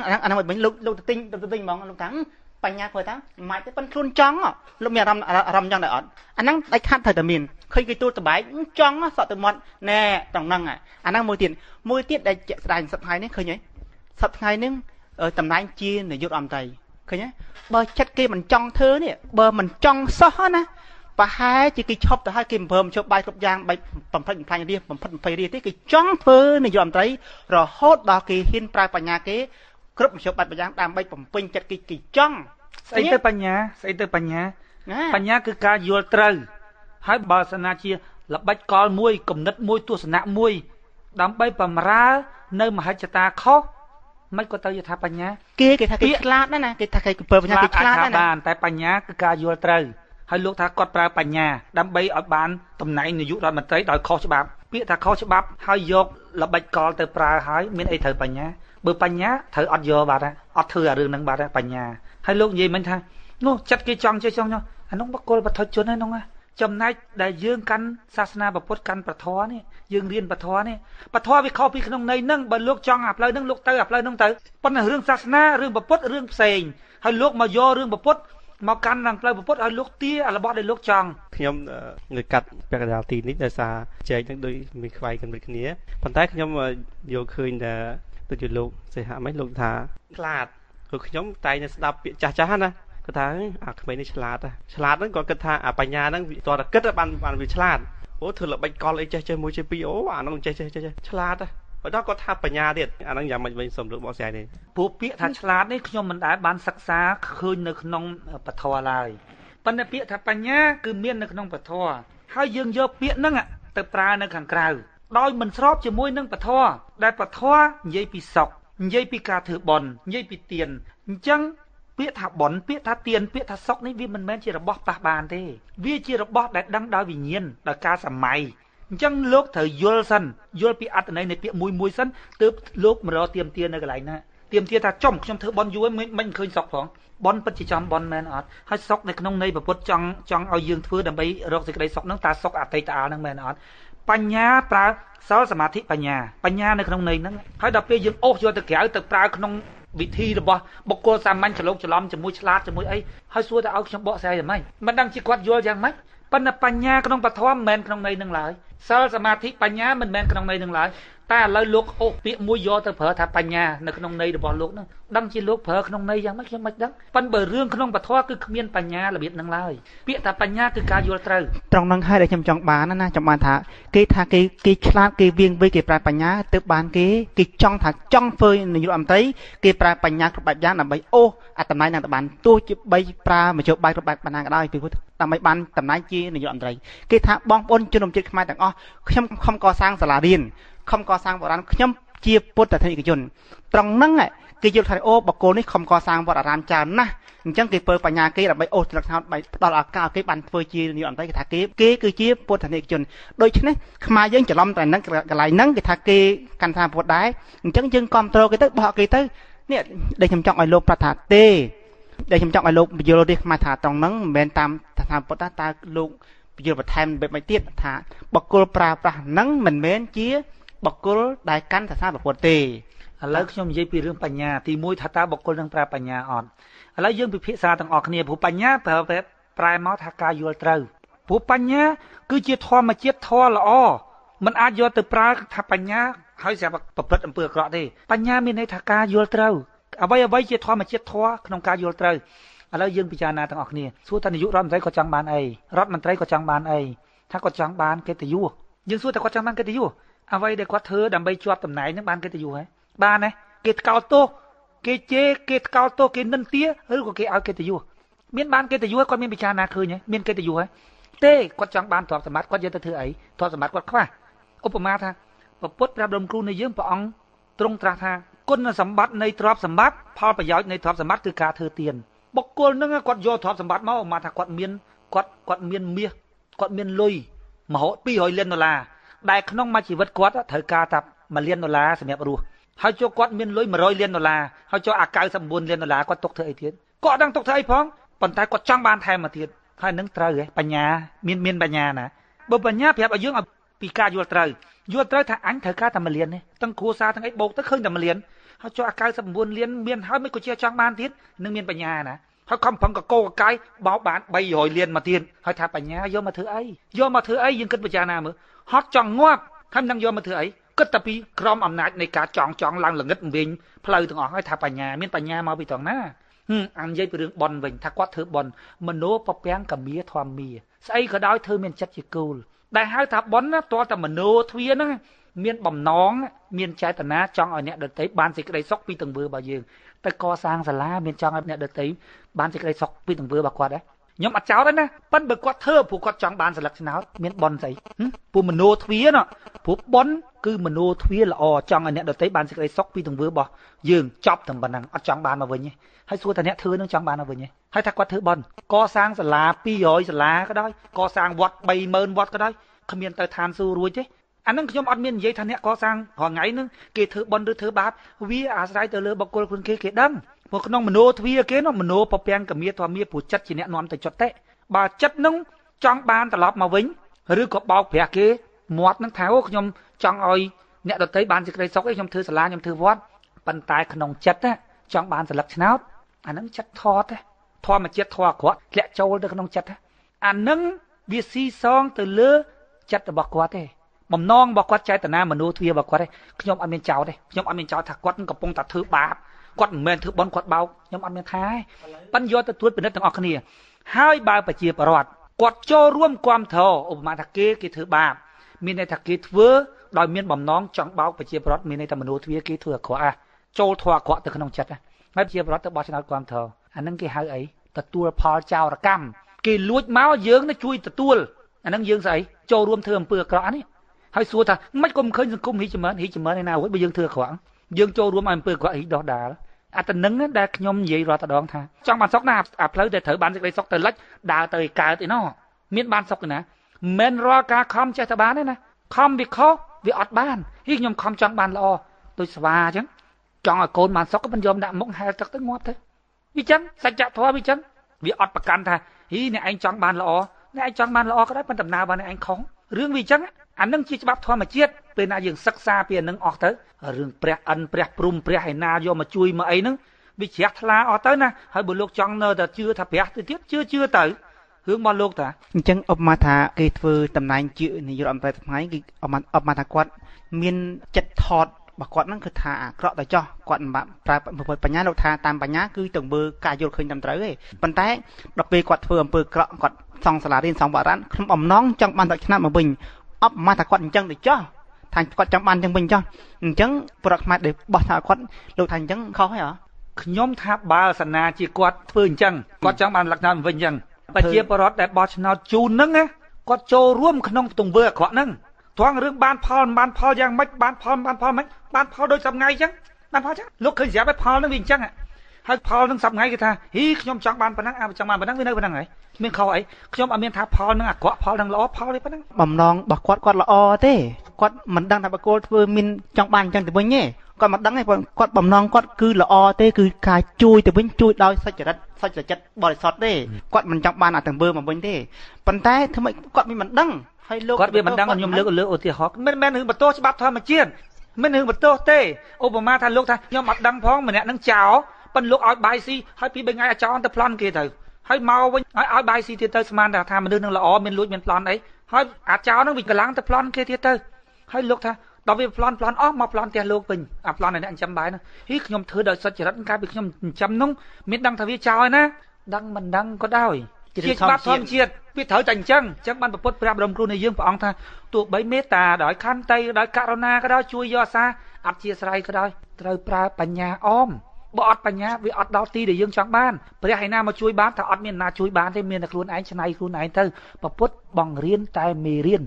មិនលោកទៅទិញហ្មងលោកថាបញ្ញាធ្វើតាមិនទេប៉ុនខ្លួនចង់លោកមានអារម្មណ៍យ៉ាងដែរអត់អាហ្នឹងដាច់ខាត់ត្រូវតែមានឃើញគេទូលតបែកចង់សក់ទៅមាត់ណែត្រង់ហ្នឹងអាហ្នឹងមួយទៀតដែលជាក់ស្ដែងសប្តាហ៍នេះឃើញហ៎សប្តាហ៍នេះតំណែងជានាយករដ្ឋមន្ត្រីឃើញហ៎បើចិត្តគេមិនចង់ធ្វើនេះបើមិនចង់សោះណាប្រហែលជាគេឈប់ទៅហើយគេបំរើមជប់បាយគ្រប់យ៉ាងបាយបំផិតបំផ្លាញរៀបបំផិត20រៀបទេគេចង់ធ្វើនាយករដ្ឋមន្ត្រីរហូតដល់គេហ៊ានប្រើបញ្ញាគេគ្រប់មជ្ឈបាយយ៉ាងដើម្បីបំពេញចិត្តគេចង់ ស្អីទៅបញ្ញាបញ្ញាគឺការយល់ត្រូវហើយបើសិនណាជាល្បិចកលមួយគំនិតមួយទស្សនៈមួយដើម្បីបំរើនៅមហិច្ឆតាខុសមិនក៏ទៅយថាបញ្ញាគេថាគេឆ្លាតណាគេថាគេពើបញ្ញាគេឆ្លាតណាបានតែបញ្ញាគឺការយល់ត្រូវហើយលោកថាគាត់ប្រើបញ្ញាដើម្បីឲ្យបានតំណែងនាយករដ្ឋមន្ត្រីដោយខុសច្បាប់ពាក្យថាខុសច្បាប់ហើយយកល្បិចកលទៅប្រើហើយមានអីត្រូវបញ្ញាបើបញ្ញាត្រូវអត់យកបាទអត់ធ្វើអារឿងហ្នឹងបាទបញ្ញាហើយលោកនិយាយមិញថានោះចិត្តគេចង់ចេះចង់អានោះបកគលបឋិជនហ្នឹងណាចំណែកដែលយើងកាន់សាសនាពុទ្ធកាន់ប្រធរនេះយើងរៀនប្រធរនេះប្រធរវាខុសពីក្នុងន័យហ្នឹងបើលោកចង់អាផ្លូវហ្នឹងលោកទៅអាផ្លូវហ្នឹងទៅប៉ុន្តែរឿងសាសនារឿងពុទ្ធរឿងផ្សេងហើយលោកមកយករឿងពុទ្ធមកកាន់នឹងផ្លូវពុទ្ធឲ្យលោកទារបស់ដែលលោកចង់ខ្ញុំនៅកាត់ពាក់កណ្ដាលទីនេះដោយសារចែកនឹងដូចមានខ្វាយกันមួយគ្នាប៉ុន្តែខ្ញុំយកឃើញថាទៅជាលោកសេហមិនលោកថាខ្លាតព្រោះខ្ញុំតែនៅស្ដាប់ពាក្យចាស់ណាគាត់ថាអាក្មេងនេះឆ្លាតហ្នឹងគាត់គិតថាអាបញ្ញាហ្នឹងវាតតែគិតបានវាឆ្លាតអូធ្វើល្បិចកលអីចេះមួយចេះពីរអូអាហ្នឹងចេះឆ្លាតបើដល់គាត់ថាបញ្ញាទៀតអាហ្នឹងយ៉ាងម៉េចវិញសូមលោកបកស្រាយនេះពួកពាក្យថាឆ្លាតនេះខ្ញុំមិនដែលបានសិក្សាឃើញនៅក្នុងពធឡើយប៉ុន្តែពាក្យថាបញ្ញាគឺមាននៅក្នុងពធហើយយើងយកពាក្យហ្នឹងទៅប្រើនៅខាងក្រៅដោយមិនស្របជាមួយនឹងពធដែលពធនិយាយពីសុខនិយាយពីការធ្វើបុណ្យនិយាយពីទានអញ្ចឹងពាក្យថាបុណ្យពាក្យថាទានពាក្យថាសុខនេះវាមិនមែនជារបស់ប៉ះបានទេវាជារបស់ដែលដឹងដោយវិញ្ញាណដោយការសម័យអញ្ចឹងលោកត្រូវយល់សិនយល់ពីអត្ថន័យនៃពាក្យមួយសិនទើបលោកមករកទៀមទាននៅកន្លែងណាទៀមទានថាចំខ្ញុំធ្វើបុណ្យយូរមិនឃើញសុខផងបុណ្យពិតជាចំបុណ្យមែនអត់ហើយសុខនៅក្នុងន័យពុទ្ធចង់ឲ្យយើងធ្វើដើម្បីរកសេចក្តីសុខហ្នឹងតើសុខអតីតកាលហ្នឹងមែនអត់បញ្ញាប្រើសិលសមាធិបញ្ញានៅក្នុងន័យហ្នឹងហើយដល់ពេលយើងអូសយកទៅក្រៅទៅប្រើក្នុងវិធីរបស់បុគ្គលសាមញ្ញច្រឡំជាមួយឆ្លាតជាមួយអីហើយសួរទៅឲ្យខ្ញុំបកស្រាយយ៉ាងម៉េចមិនដឹងជាគាត់យល់យ៉ាងម៉េចប៉ុន្តែបញ្ញាក្នុងពធមិនមែនក្នុងន័យនឹងឡើយសិលសមាធិបញ្ញាមិនមែនក្នុងន័យនឹងឡើយតែឥឡូវលោកអូសពាក្យមួយយកទៅប្រើថាបញ្ញានៅក្នុងន័យរបស់លោកហ្នឹងដឹងជាលោកប្រើក្នុងន័យយ៉ាងម៉េចខ្ញុំមិនដឹងប៉ុន្តែបើរឿងក្នុងពធគឺគ្មានបញ្ញារបៀបហ្នឹងឡើយពាក្យថាបញ្ញាគឺការយល់ត្រូវត្រង់ហ្នឹងហើយដែលខ្ញុំចង់បានណាចង់បានថាគេឆ្លាតគេវៀងវៃគេប្រើបញ្ញាទើបបានគេចង់ថាចង់ធ្វើនាយករដ្ឋមន្ត្រីគេប្រើបញ្ញាគ្រប់បែបយ៉ាងដើម្បីអូសអាតំណែងនឹងបានទោះជាបីប្រើមជ្ឈបាយគ្រប់បែបបណ្ណាក៏ដោយពីព្រោះដើម្បីបានតំណែងជានាយករដ្ឋមន្ត្រីគេថាបងប្អូនជនជាតិខ្មែរទាំងអស់ខ្ញុំខំកសាងសាលារៀនខំកសាងវត្តអារាមខ្ញុំជាពុទ្ធធនិកជនត្រង់ហ្នឹងគេយល់ថាអូបកគោនេះខំកសាងវត្តអារាមច្រើនណាស់អញ្ចឹងគេប្រើបញ្ញាគេដើម្បីអូសត្រឹកថោតផ្ដល់ឱកាសឲ្យគេបានធ្វើជានាយករដ្ឋមន្ត្រីគេថាគេគឺជាពុទ្ធធនិកជនដូច្នេះខ្មែរយើងច្រឡំតែហ្នឹងកន្លែងហ្នឹងគេថាគេកាន់ថាពុទ្ធដែរអញ្ចឹងយើងគ្រប់គ្រងគេទៅបោះគេទៅនេះដែលខ្ញុំចង់ឲ្យលោកប្រថាទេដែលខ្ញុំចង់ឲ្យលោកពយល់ទេខ្មែរថាត្រង់ហ្នឹងមិនមែនតាមថាពុទ្ធតើលោកពយល់បន្ថែមបែបមិនទៀតថាបកគលប្រើប្រាស់ហ្នឹងមិនមែនជាបកគលដែលកាន់សាសនាពុទ្ធទេឥឡូវខ្ញុំនិយាយពីរឿងបញ្ញាទី1ថាតើបកគលនឹងប្រើបញ្ញាអត់ឥឡូវយើងពិភាក្សាទាំងអស់គ្នាព្រោះបញ្ញាប្រែមកថាការយល់ត្រូវព្រោះបញ្ញាគឺជាធម្មជាតិធម៌ល្អមិនអាចយកទៅប្រើថាបញ្ញាហើយស្រាប់ប្រព្រឹត្តអំពើអាក្រក់ទេបញ្ញាមានន័យថាការយល់ត្រូវអ្វីជាធម្មជាតិធម៌ក្នុងការយល់ត្រូវឥឡូវយើងពិចារណាទាំងអស់គ្នាសួរថានាយករដ្ឋមន្ត្រីគាត់ចង់បានអីរដ្ឋមន្ត្រីគាត់ចង់បានអីថាគាត់ចង់បានកិត្តិយសយើងសួរថាគាត់ចង់បានកិត្តិយសអ្វីដែលគាត់ធ្វើដើម្បីជាប់តំណែងនឹងបានកិត្តិយសហ៎បានទេគេថ្កោលទោសគេជេរគេថ្កោលទោសគេនិន្ទាឬក៏គេឲ្យកិត្តិយសមានបានកិត្តិយសគាត់មានពិចារណាឃើញហ៎មានកិត្តិយសហ៎ទេគាត់ចង់បានទ្រព្យសម្បត្តិគាត់យកទៅធ្វើអីទ្រព្យសម្បត្តិគាត់ខ្វះឧបមាថាពុទ្ធប្រាប់ដុំគ្រូនៃយើងព្រះអង្គទ្រង់ត្រាស់ថាគុណសម្បត្តិនៃទ្រព្យសម្បត្តិផលប្រយោជន៍នៃទ្រព្យសម្បត្តិគឺការធ្វើទានបុគ្គលនឹងគាត់យកទ្រព្យសម្បត្តិមកមកថាគាត់មានមាសគាត់មានលុយមហោ$200 លានដែលក្នុងមួយជីវិតគាត់ត្រូវការតែ$1 លានសម្រាប់រស់ហើយចូលគាត់មានលុយ$100 លានហើយចូលអា$99 លានគាត់ទុកធ្វើអីទៀតគាត់ដឹងទុកធ្វើអីផងប៉ុន្តែគាត់ចង់បានថែមមកទៀត ហើយនឹងត្រូវហ៎បញ្ញាមានបញ្ញាណាបើបញ្ញាប្រាប់ឲ្យយើងឲ្យពីការយល់ត្រូវថាអញត្រូវការតែ1លានទេទាំងគ្រួសារទាំងអីបោកទៅឃើញតែ1លានហើយចុះ99លានមានហើយមិនក៏ជាចង់បានទៀតនឹងមានបញ្ញាណាហើយខំប្រឹងកកកកាយបោកបាន300លានមកទៀតហើយថាបញ្ញាយកមកធ្វើអីយើងគិតពិចារណាមើលហត់ចង់ងាប់ហើយនឹងយកមកធ្វើអីគិតតែពីក្រមអំណាចនៃការចង់ឡើងល្ងឹតវិញផ្លូវទាំងអស់ហើយថាបញ្ញាមានបញ្ញាមកពីត្រង់ណាអាននិយាយពីរឿងបនវិញថាគាត់ធ្វើបនមโนពពាំងកមាធម្មាស្អីក៏ដោយធ្វើមានចិត្តជាគោលដែលហៅថាបនណាតើតែមโนទ្វាហ្នឹងមានបំណងមានចេតនាចង់ឲ្យអ្នកដទៃបានសេចក្តីសុខពីទង្វើរបស់យើងតែកសាងសាលាមានចង់ឲ្យអ្នកដទៃបានសេចក្តីសុខពីទង្វើរបស់គាត់ដែរខ្ញុំអត់ចោលទេណាប៉ិនបើគាត់ធ្វើព្រោះគាត់ចង់បានស្លឹកឆ្នោតមានបនស្អីព្រោះមโนទ្វាណាព្រោះបនគឺមโนទ្វាល្អចង់ឲ្យអ្នកដទៃបានសេចក្តីសុខពីទង្វើរបស់យើងចប់តែប៉ុណ្ណឹងអត់ចង់បានមកវិញទេហើយសួរថាអ្នកធ្វើនឹងចង់បានមកវិញទេហើយថាគាត់ធ្វើបនកសាងសាលា200សាលាក៏ដោយកសាងវត្ត30000វត្តក៏ដោយគ្មានទៅឋានសួគ៌រួចទេអានឹងខ្ញុំអត់មាននិយាយថាអ្នកកសាងរងថ្ងៃហ្នឹងគេធ្វើបន់ឬធ្វើបាបវាអាស្រ័យទៅលើបុគ្គលខ្លួនគេដឹងព្រោះក្នុងមโนទ្វាគេនោះមโนពពាំងកមាធម្មាព្រោះចិត្តជាអ្នកនាំទៅចុតទេបើចិត្តហ្នឹងចង់បានត្រឡប់មកវិញឬក៏បោកប្រាស់គេមាត់ហ្នឹងថាអូខ្ញុំចង់ឲ្យអ្នកដទៃបានសេចក្តីសុខឯងខ្ញុំធ្វើសាលាខ្ញុំធ្វើវត្តប៉ុន្តែក្នុងចិត្តចង់បានស្លឹកឆ្នោតអាហ្នឹងចិត្តថតធម្មជាតិធម៌អាក្រក់ធ្លាក់ចូលទៅក្នុងចិត្តអាហ្នឹងវាស៊ីសងទៅលើចិត្តរបស់គាត់ទេបំណងរបស់គាត់ចេតនាមโนទ្វារបស់គាត់ទេខ្ញុំអត់មានចោលទេខ្ញុំអត់មានចោលថាគាត់កំពុងតែធ្វើបាបគាត់មិនមែនធ្វើបន់គាត់បោកខ្ញុំអត់មានថាទេប៉ិនយកទៅត្រួតពិនិត្យទាំងអស់គ្នាហើយបើប្រជាពលរដ្ឋគាត់ចូលរួមគាំទ្រឧបមាថាគេធ្វើបាបមានន័យថាគេធ្វើដោយមានបំណងចង់បោកប្រជាពលរដ្ឋមានន័យថាមโนទ្វាគេធ្វើអាក្រក់ចូលធွာអាក្រក់ទៅក្នុងចិត្តហើយប្រជាពលរដ្ឋទៅបោះឆ្នោតគាំទ្រអានឹងគេហៅអីទទួលផលចោរកម្មគេលួចមកយើងនឹងជួយទទួលអានឹងយើងស្អីចូលរួមធ្វើអំពើអាក្រក់នេះហើយសួរថាមិនក៏មិនឃើញសង្គមហ៊ីចម្រើនឯណារួចបើយើងធ្វើអាក្រក់យើងចូលរួមឲ្យអំពើអាក្រក់ហ៊ីដោះដាលអាទៅនឹងដែលខ្ញុំនិយាយរាល់តដងថាចង់បានសុខណាអាផ្លូវដែលត្រូវបានសេចក្តីសុខទៅលិចដើរទៅឲ្យកើតឯណោះមានបានសុខណាមិនរាល់ការខំចេះតែបានទេណាខំវាខុសវាអត់បានហ៊ីខ្ញុំខំចង់បានល្អដូចស្វាអញ្ចឹងចង់ឲ្យកូនបានសុខក៏មិនយอมដាក់មុខហែលទឹកទៅងាប់ទៅវាចឹងសច្ចធម៌វាចឹងវាអត់ប្រកាន់ថាហ៊ីអ្នកឯងចង់បានល្អអ្នកឯងចង់បានល្អក៏ដោយប៉ុន្តែដំណើររបស់អ្នកឯងខុសរឿងវាចឹងអានឹងជាច្បាប់ធម្មជាតិពេលណាយើងសិក្សាពីអានឹងអស់ទៅរឿងព្រះអិនព្រះព្រំព្រះឯណាយកមកជួយមកអីហ្នឹងវាជ្រះថ្លាអស់ទៅណាហើយបើលោកចង់នៅតែជឿថាព្រះទៅទៀតជឿទៅរឿងរបស់លោកតាអញ្ចឹងឧបមាថាគេធ្វើតំណែងជានាយករដ្ឋមន្ត្រីថ្ងៃគេឧបមាថាគាត់មានចិត្តថតរបស់គាត់ហ្នឹងគឺថាអាក្រក់តែចោះគាត់មិនប្រើបញ្ញាលោកថាតាមបញ្ញាគឺទៅមើលការយល់ឃើញតាមត្រូវទេប៉ុន្តែដល់ពេលគាត់ធ្វើអំពើក្រក់គាត់សង់សាលារៀនសង់បារានខ្ញុំអំណងចង់បានទឹកឆ្នាំមកវិញអបមកថាគាត់អញ្ចឹងទៅចោះថាគាត់ចង់បានអញ្ចឹងវិញចោះអញ្ចឹងប្រកខ្មាត់ដែលបោះថាគាត់លោកថាអញ្ចឹងខុសហើយហ៎ខ្ញុំថាបើសាសនាជាគាត់ធ្វើអញ្ចឹងគាត់ចង់បានលក្ខណៈវិញអញ្ចឹងប្រជាពលរដ្ឋដែលបោះឆ្នោតជូនហ្នឹងគាត់ចូលរួមក្នុងទង្វើអាក្រក់ហ្នឹងត្រង់រឿងបានផលមិនបានផលយ៉ាងម៉េចបានផលមិនបានផលដូចសប្ងៃអញ្ចឹងបានផលអញ្ចឹងលោកឃើញស្រាប់ហើយផលហ្នឹងវាអញ្ចឹងហើយផលនឹងសប្ងៃគេថាហ៊ីខ្ញុំចង់បានប៉ុណ្ណឹងចង់បានប៉ុណ្ណឹងវានៅប៉ុណ្ណឹងហើយមានខុសអីខ្ញុំអត់មានថាផលនឹងអាក្រក់ផលនឹងល្អផលទេប៉ុណ្ណឹងបំណងរបស់គាត់ល្អទេគាត់មិនដឹងថាបកគោលធ្វើមានចង់បានអញ្ចឹងទៅវិញទេគាត់មិនដឹងទេគាត់បំណងគាត់គឺល្អទេគឺការជួយទៅវិញជួយដោយសុចរិតចិត្តបរិសុទ្ធទេគាត់មិនចង់បានអាទាំងមើលមកវិញទេប៉ុន្តែធ្វើម៉េចគាត់មិនដឹងហើយលោកគាត់វាមិនដឹងខ្ញុំលើកឧទាហរណ៍មិនមែនរឿងបន្ទោសច្បាប់ធម្មជាតិមិនរឿងបន្ទោសទេឧបមាថាលោកថាខ្ញុំអត់ដឹងផងម្នាក់នឹងចោលប៉ុន្តែលោកឲ្យបាយស៊ីហើយពី3ថ្ងៃអាចចោលទៅប្លន់គេទៅហើយមកវិញឲ្យបាយស៊ីទៀតទៅស្មានថាមនុស្សនឹងល្អមានលួចមានប្លន់អីហើយអាចោលនឹងវាកម្លាំងទៅប្លន់គេទៀតទៅហើយលោកថាដល់វាប្លន់អស់មកប្លន់ផ្ទះលោកវិញអាប្លន់ឯអ្នកចិញ្ចឹមបាយនោះហ៊ីខ្ញុំធ្វើដោយសុចរិតកាលពីខ្ញុំចិញ្ចឹមនោះមានដឹងថាវាចោលហើយណាដឹងមិនដឹងក៏ដោយជាច្បាប់ធម្មជាតិវាត្រូវតែអញ្ចឹងបានប្រពុតព្រះបរមគ្រូនៃយើងព្រះអង្គថាទោះបីមេត្តាដោយខន្តីដោយករុណាក៏ដោយជួយយកអាសាអត់ជាស្រ័យក៏ដោយត្រូវប្រើបញ្ញាអមបើអត់បញ្ញាវាអត់ដល់ទីដែលយើងចង់បានព្រះឯណាមកជួយបានថាអត់មានណាជួយបានទេមានតែខ្លួនឯងច្នៃខ្លួនឯងទៅប្រពុតបង្រៀនតែមេរៀន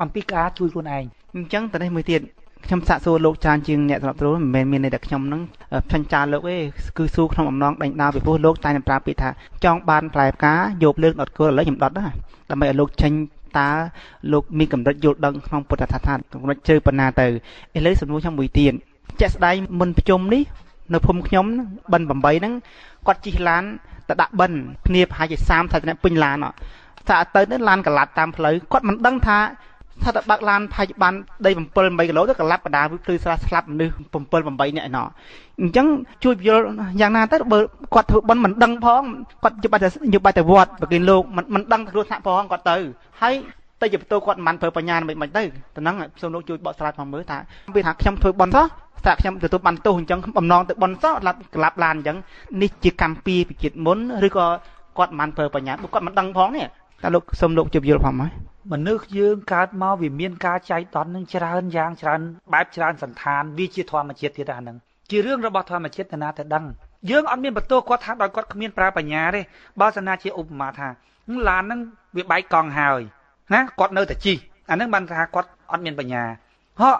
អំពីការជួយខ្លួនឯងអញ្ចឹងតនេះមួយទៀតខ្ញុំសាកសួរលោកច្រើនជាងអ្នកស្រាប់ត្រួតមិនមែនមានន័យតែខ្ញុំនឹងផ្សេងចាលោកទេគឺសួរក្នុងអំណងដេញដោលពីព្រោះលោកតែប្រើពាក្យថាចង់បានផ្លែផ្កាយកលើកដុតគល់ឥឡូវខ្ញុំដុតណាដើម្បីឲ្យលោកចេញតើលោកមានកម្រិតយល់ដឹងក្នុងពុទ្ធសាសនាកម្រិតជឿប៉ុណ្ណាទៅឥឡូវសំណួរខ្ញុំមួយទៀតជាក់ស្ដែងមុនប្រជុំនេះនៅភូមិខ្ញុំបិណ្ឌ8ហ្នឹងគាត់ជិះឡាន តែដាក់បិណ្ឌគ្នាប្រហែលជា30 ថែពេញឡានថាទៅនេះឡានកលាត់តាមផ្លូវគាត់មិនដឹងថាតែបើកឡានប្រហែលជាបានដី7 8គីឡូទៅកលាត់បដាភ្លឺស្លាប់មនុស្ស7 8នាក់ឯណោះអញ្ចឹងជួយយល់យ៉ាងណាទៅបើគាត់ធ្វើបិណ្ឌមិនដឹងផងគាត់យកបាច់ទៅវត្តប្រគិនលោកមិនដឹងគ្រោះថ្នាក់ផងគាត់ទៅហើយតែជាបន្ទោគាត់មិនប្រើបញ្ញាមិនទៅទៅហ្នឹងសូមលោកជួយបកស្រាយផងមើលថាវាថាខ្ញុំធ្វើបន់សោះតែខ្ញុំទទួលបានទោសអញ្ចឹងបំណងទៅបន់សោះក្លាប់ឡានអញ្ចឹងនេះជាកម្មពីជាតិមុនឬក៏គាត់មិនប្រើបញ្ញាបើគាត់មិនដឹងផងនេះតែលោកសូមលោកជួយយល់ផងមកមនុស្សយើងកើតមកវាមានការចៃដន្យនឹងច្រើនយ៉ាងច្រើនបែបច្រើនសន្តានវាជាធម្មជាតិទៀតអាហ្នឹងជារឿងរបស់ធម្មជាតិតាណាតែដឹងយើងអត់មានបន្ទោសគាត់ថាដោយគាត់គ្មានប្រើបញ្ញាទេបើសិនណាជាឧបមាថាឡានហ្នឹងវាបែកកង់ហើយណាគាត់នៅតែជិះអាហ្នឹងបានថាគាត់អត់មានបញ្ញាហ៎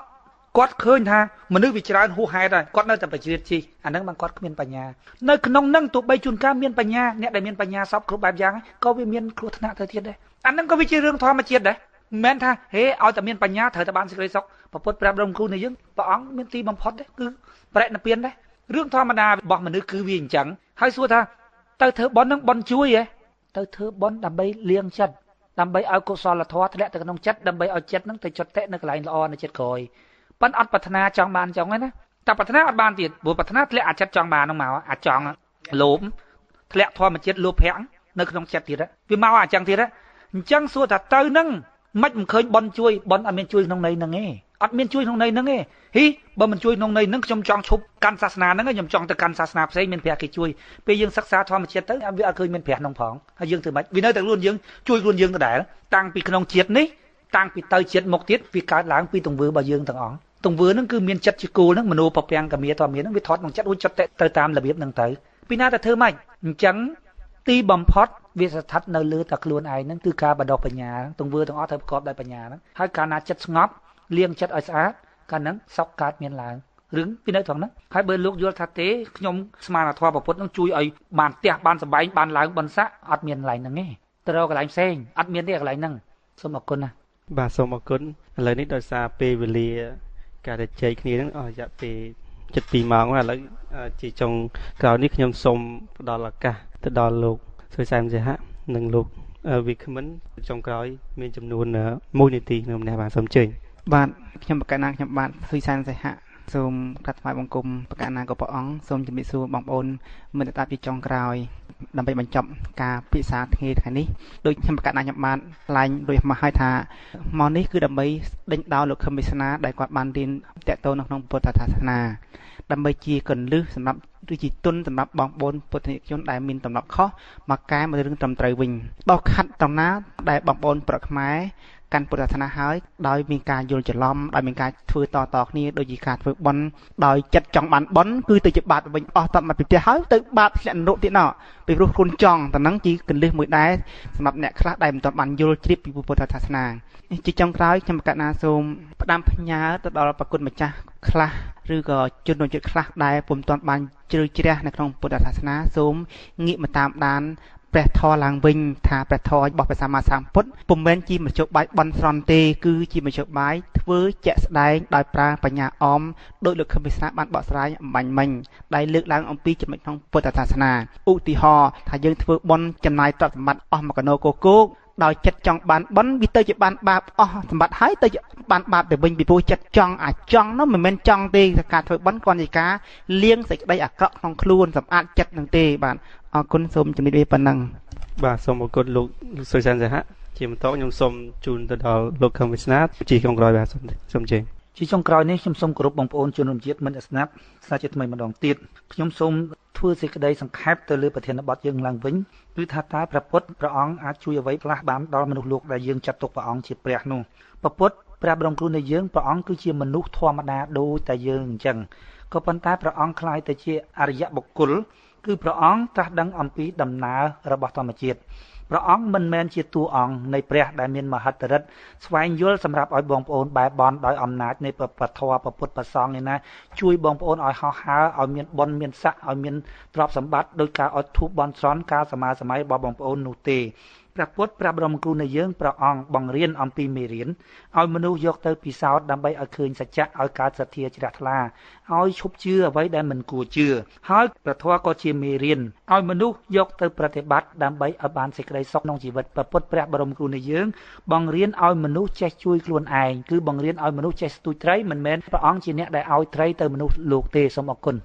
គាត់ឃើញថាមនុស្សវាច្រើនហួសហេតុហើយគាត់នៅតែបជ្រៀតជិះអាហ្នឹងបានគាត់គ្មានបញ្ញានៅក្នុងហ្នឹងទោះបីជួនកាលមានបញ្ញាអ្នកដែលមានបញ្ញាសពគ្រប់បែបយ៉ាងក៏វាមានគ្រោះថ្នាក់ទៅទៀតដែរអាហ្នឹងក៏វាជារឿងធម្មជាតិដែរមិនមែនថាហេឲ្យតែមានបញ្ញាត្រូវតែបានសេចក្តីសុខព្រះពុទ្ធប្រាប់រំគ្រូនៃយើងព្រះអង្គមានទីបំផុតដែរគឺប្រតិពានដែររឿងធម្មតារបស់មនុស្សគឺវាអញ្ចឹងហើយសួរថាទៅធ្វើបុណ្យហ្នឹងបុណ្យជួយហ៎ទៅធ្វើបុណ្យដើម្បីលាងចិត្តដើម្បីឲ្យកុសលធម៌ធ្លាក់ទៅក្នុងចិត្តដើម្បីឲ្យចិត្តហ្នឹងទៅចុតតិនៅកន្លែងល្អនៅចិត្តក្រោយប៉ុន្តែអត់ប្រាថ្នាចង់បានចឹងហ្នឹងណាតែប្រាថ្នាអត់បានទៀតព្រោះប្រាថ្នាធ្លាក់អាចិត្តចង់បានហ្នឹងមកអាចង់លោភធ្លាក់ធម្មជាតិលោភៈនៅក្នុងចិត្តទៀតវាមកអាចឹងទៀតអញ្ចឹងសួរថាទៅហ្នឹងមិនឃើញបន់ជួយបន់អត់មានជួយក្នុងន័យហ្នឹងទេអត់មានជួយក្នុងន័យហ្នឹងទេហ៊ីបើមិនជួយក្នុងន័យហ្នឹងខ្ញុំចង់ឈប់កាន់សាសនាហ្នឹងខ្ញុំចង់ទៅកាន់សាសនាផ្សេងមានព្រះគេជួយពេលយើងសិក្សាធម្មជាតិទៅវាអត់ឃើញមានព្រះក្នុងផងហើយយើងធ្វើម៉េចវានៅតែខ្លួនយើងជួយខ្លួនយើងដដែលតាំងពីក្នុងជាតិនេះតាំងពីទៅជាតិមុខទៀតវាកើតឡើងពីទង្វើរបស់យើងទាំងអង្គទង្វើហ្នឹងគឺមានចិត្តជាគោលហ្នឹងមនោពពាំងកមាធម្មហ្នឹងវាថត់ក្នុងចិត្តរួចចិត្តទៅតាមរបៀបហ្នឹងទៅពីណាទៅធ្វើម៉េចអញ្ចឹងទីបំផុតវាស្ថិតនៅលើតែខ្លួនឯងហ្នឹងគឺការបដិបញ្ញាទង្វើទាំងអស់ត្រូវប្រកបដោយបញ្ញាហ្នឹងហើយកាលណាចិត្តស្ងប់លាងចិត្តឲ្យស្អាតកាលហ្នឹងសុខកើតមានឡើងរឿងពីនៅត្រង់ហ្នឹងហើយបើលោកយល់ថាទេខ្ញុំស្មានធម៌ពុទ្ធហ្នឹងជួយឲ្យបានផ្ទះបានសម្បែងបានឡើងបនស័កអត់មានកន្លែងហ្នឹងទេទៅរកកន្លែងផ្សេងអត់មានទេកន្លែងហ្នឹងសូមអរគុណណាបាទសូមអរគុណឥឡូវនេះដោយសារពេលវេលាការជជែកគ្នាហ្នឹងអស់រយៈពេល7 ម៉ោងហើយឥឡូវជាចុងក្រោយនេះខ្ញុំសូមផ្ដល់ឱកាសទៅដល់លោកសុយសែមសិហៈនិងលោកវិក្មិនចុងក្រោយមានចំនួន1នាទីក្នុងម្នាក់បាទសូមអញ្ជើញបាទខ្ញុំប្រកាសណាខ្ញុំបាទសុយសែមសិហៈសូមកាត់ថ្វាយបង្គំប្រកាសណាក៏ព្រះអង្គសូមជំរាបសួរបងប្អូនមិត្តតាពីចុងក្រោយដើម្បីបញ្ចប់ការពិសាថ្ងៃនេះដូចខ្ញុំប្រកាសណាខ្ញុំបានថ្លែងដូចមកឲ្យថាមកនេះគឺដើម្បីដេញដោលលោកខឹមវាសនាដែលគាត់បានរៀនតេតូននៅក្នុងពុទ្ធសាសនាដើម្បីជាកន្លឹះសម្រាប់ឬជាទុនសម្រាប់បងប្អូនពុទ្ធនិកជនដែលមានដំណប់ខុសមកកែមករឿងត្រឹមត្រូវវិញដោះខាត់តំណាដែលបងប្អូនប្រកខ្មែរកាន់ពុទ្ធសាសនាហើយដោយមានការយល់ច្រឡំដោយមានការធ្វើតគ្នាដូចជាការធ្វើបន់ដោយចិត្តចង់បានបន់គឺទៅជាបាបវិញអស់តមកពីផ្ទះហើយទៅបាបធ្លាក់នរកទៀតណោះពីព្រោះខ្លួនចង់តែនឹងជាកន្លឹះមួយដែរសម្រាប់អ្នកខ្លះដែលមិនទាន់បានយល់ជ្រាបពីពុទ្ធសាសនាជាចុងក្រោយខ្ញុំកណាសូមផ្ដាំផ្ញើទៅដល់ប្រគុណម្ចាស់ខ្លះឬក៏ជនជាតិខ្លះដែលពុំទាន់បានជ្រៅជ្រះនៅក្នុងពុទ្ធសាសនាសូមងាកមកតាមដានព្រះធម៌ឡើងវិញថាព្រះធម៌របស់ព្រះសម្មាសម្ពុទ្ធពុំមែនជាមធ្យោបាយបន់ស្រន់ទេគឺជាមធ្យោបាយធ្វើជាក់ស្ដែងដោយប្រើបញ្ញាអមដោយលោកខឹមវាសនាបានបកស្រាយអំបញ្ញមិញដែលលើកឡើងអំពីចំណុចក្នុងពុទ្ធសាសនាឧទាហរណ៍ថាយើងធ្វើបន់ចំណាយទ្រព្យសម្បត្តិអស់មួយកណោកោកដោយចិត្តចង់បានបន់វាទៅជាបានបាបអស់សម្បត្តិហើយទៅបានបាបទៅវិញពីព្រោះចិត្តចង់អាចង់នោះមិនមែនចង់ទេការធ្វើបន់គ្រាន់តែការលាងសេចក្តីអាក្រក់ក្នុងខ្លួនសម្អាតចិត្តនឹងទេបាទអរគុណសូមជំរាបលាប៉ុណ្ណឹងបាទសូមអរគុណលោកសុយសែនសិហៈជាបន្តខ្ញុំសូមជូនទៅដល់លោកខឹមវាសនាជាចុងក្រោយបាទសូមជើញជាចុងក្រោយនេះខ្ញុំសូមគោរពបងប្អូនជនរួមជាតិមិត្តស្នាប់សាជាថ្មីម្ដងទៀតខ្ញុំសូមធ្វើសេចក្តីសង្ខេបទៅលើប្រធានបទយើងឡើងវិញគឺថាតើព្រះពុទ្ធព្រះអង្គអាចជួយអ្វីខ្លះបានដល់មនុស្សលោកដែលយើងចាត់ទុកព្រះអង្គជាព្រះនោះព្រះពុទ្ធព្រះបរមគ្រូនៃយើងព្រះអង្គគឺជាមនុស្សធម្មតាដូចតែយើងអញ្ចឹងក៏ប៉ុន្តែព្រះអង្គคล้ายទៅជាអរិយបុគ្គលគឺព្រះអង្គត្រាស់ដឹងអំពីដំណើររបស់ធម្មជាតិព្រះអង្គមិនមែនជាតួអង្គនៃព្រះដែលមានមហិទ្ធិឫទ្ធិស្វែងយល់សម្រាប់ឲ្យបងប្អូនបែបបន់ដោយអំណាចនៃព្រះពធព្រះពុទ្ធព្រះសង្ឃនេះណាជួយបងប្អូនឲ្យហោះហើរឲ្យមានបុណ្យមានស័ក្តិឲ្យមានទ្រព្យសម្បត្តិដោយការអត់ធូបបន់ស្រន់ការសមាសម័យរបស់បងប្អូននោះទេ ព្រះពុទ្ធព្រះបរមគ្រូនៃយើងព្រះអង្គបង្រៀនអំពីមេរៀនឲ្យមនុស្សយកទៅពិសោធន៍ដើម្បីឲ្យឃើញសច្ចៈឲ្យកើតសទ្ធាជ្រះថ្លាឲ្យឈប់ជឿអ្វីដែលមិនគួរជឿហើយព្រះធម៌ក៏ជាមេរៀនឲ្យមនុស្សយកទៅប្រតិបត្តិដើម្បីឲ្យបានសេចក្តីសុខក្នុងជីវិតព្រះពុទ្ធព្រះបរមគ្រូនៃយើងបង្រៀនឲ្យមនុស្សចេះជួយខ្លួនឯងគឺបង្រៀនឲ្យមនុស្សចេះស្ទូចត្រីមិនមែនព្រះអង្គជាអ្នកដែលឲ្យត្រីទៅមនុស្សលោកទេសូមអរគុណ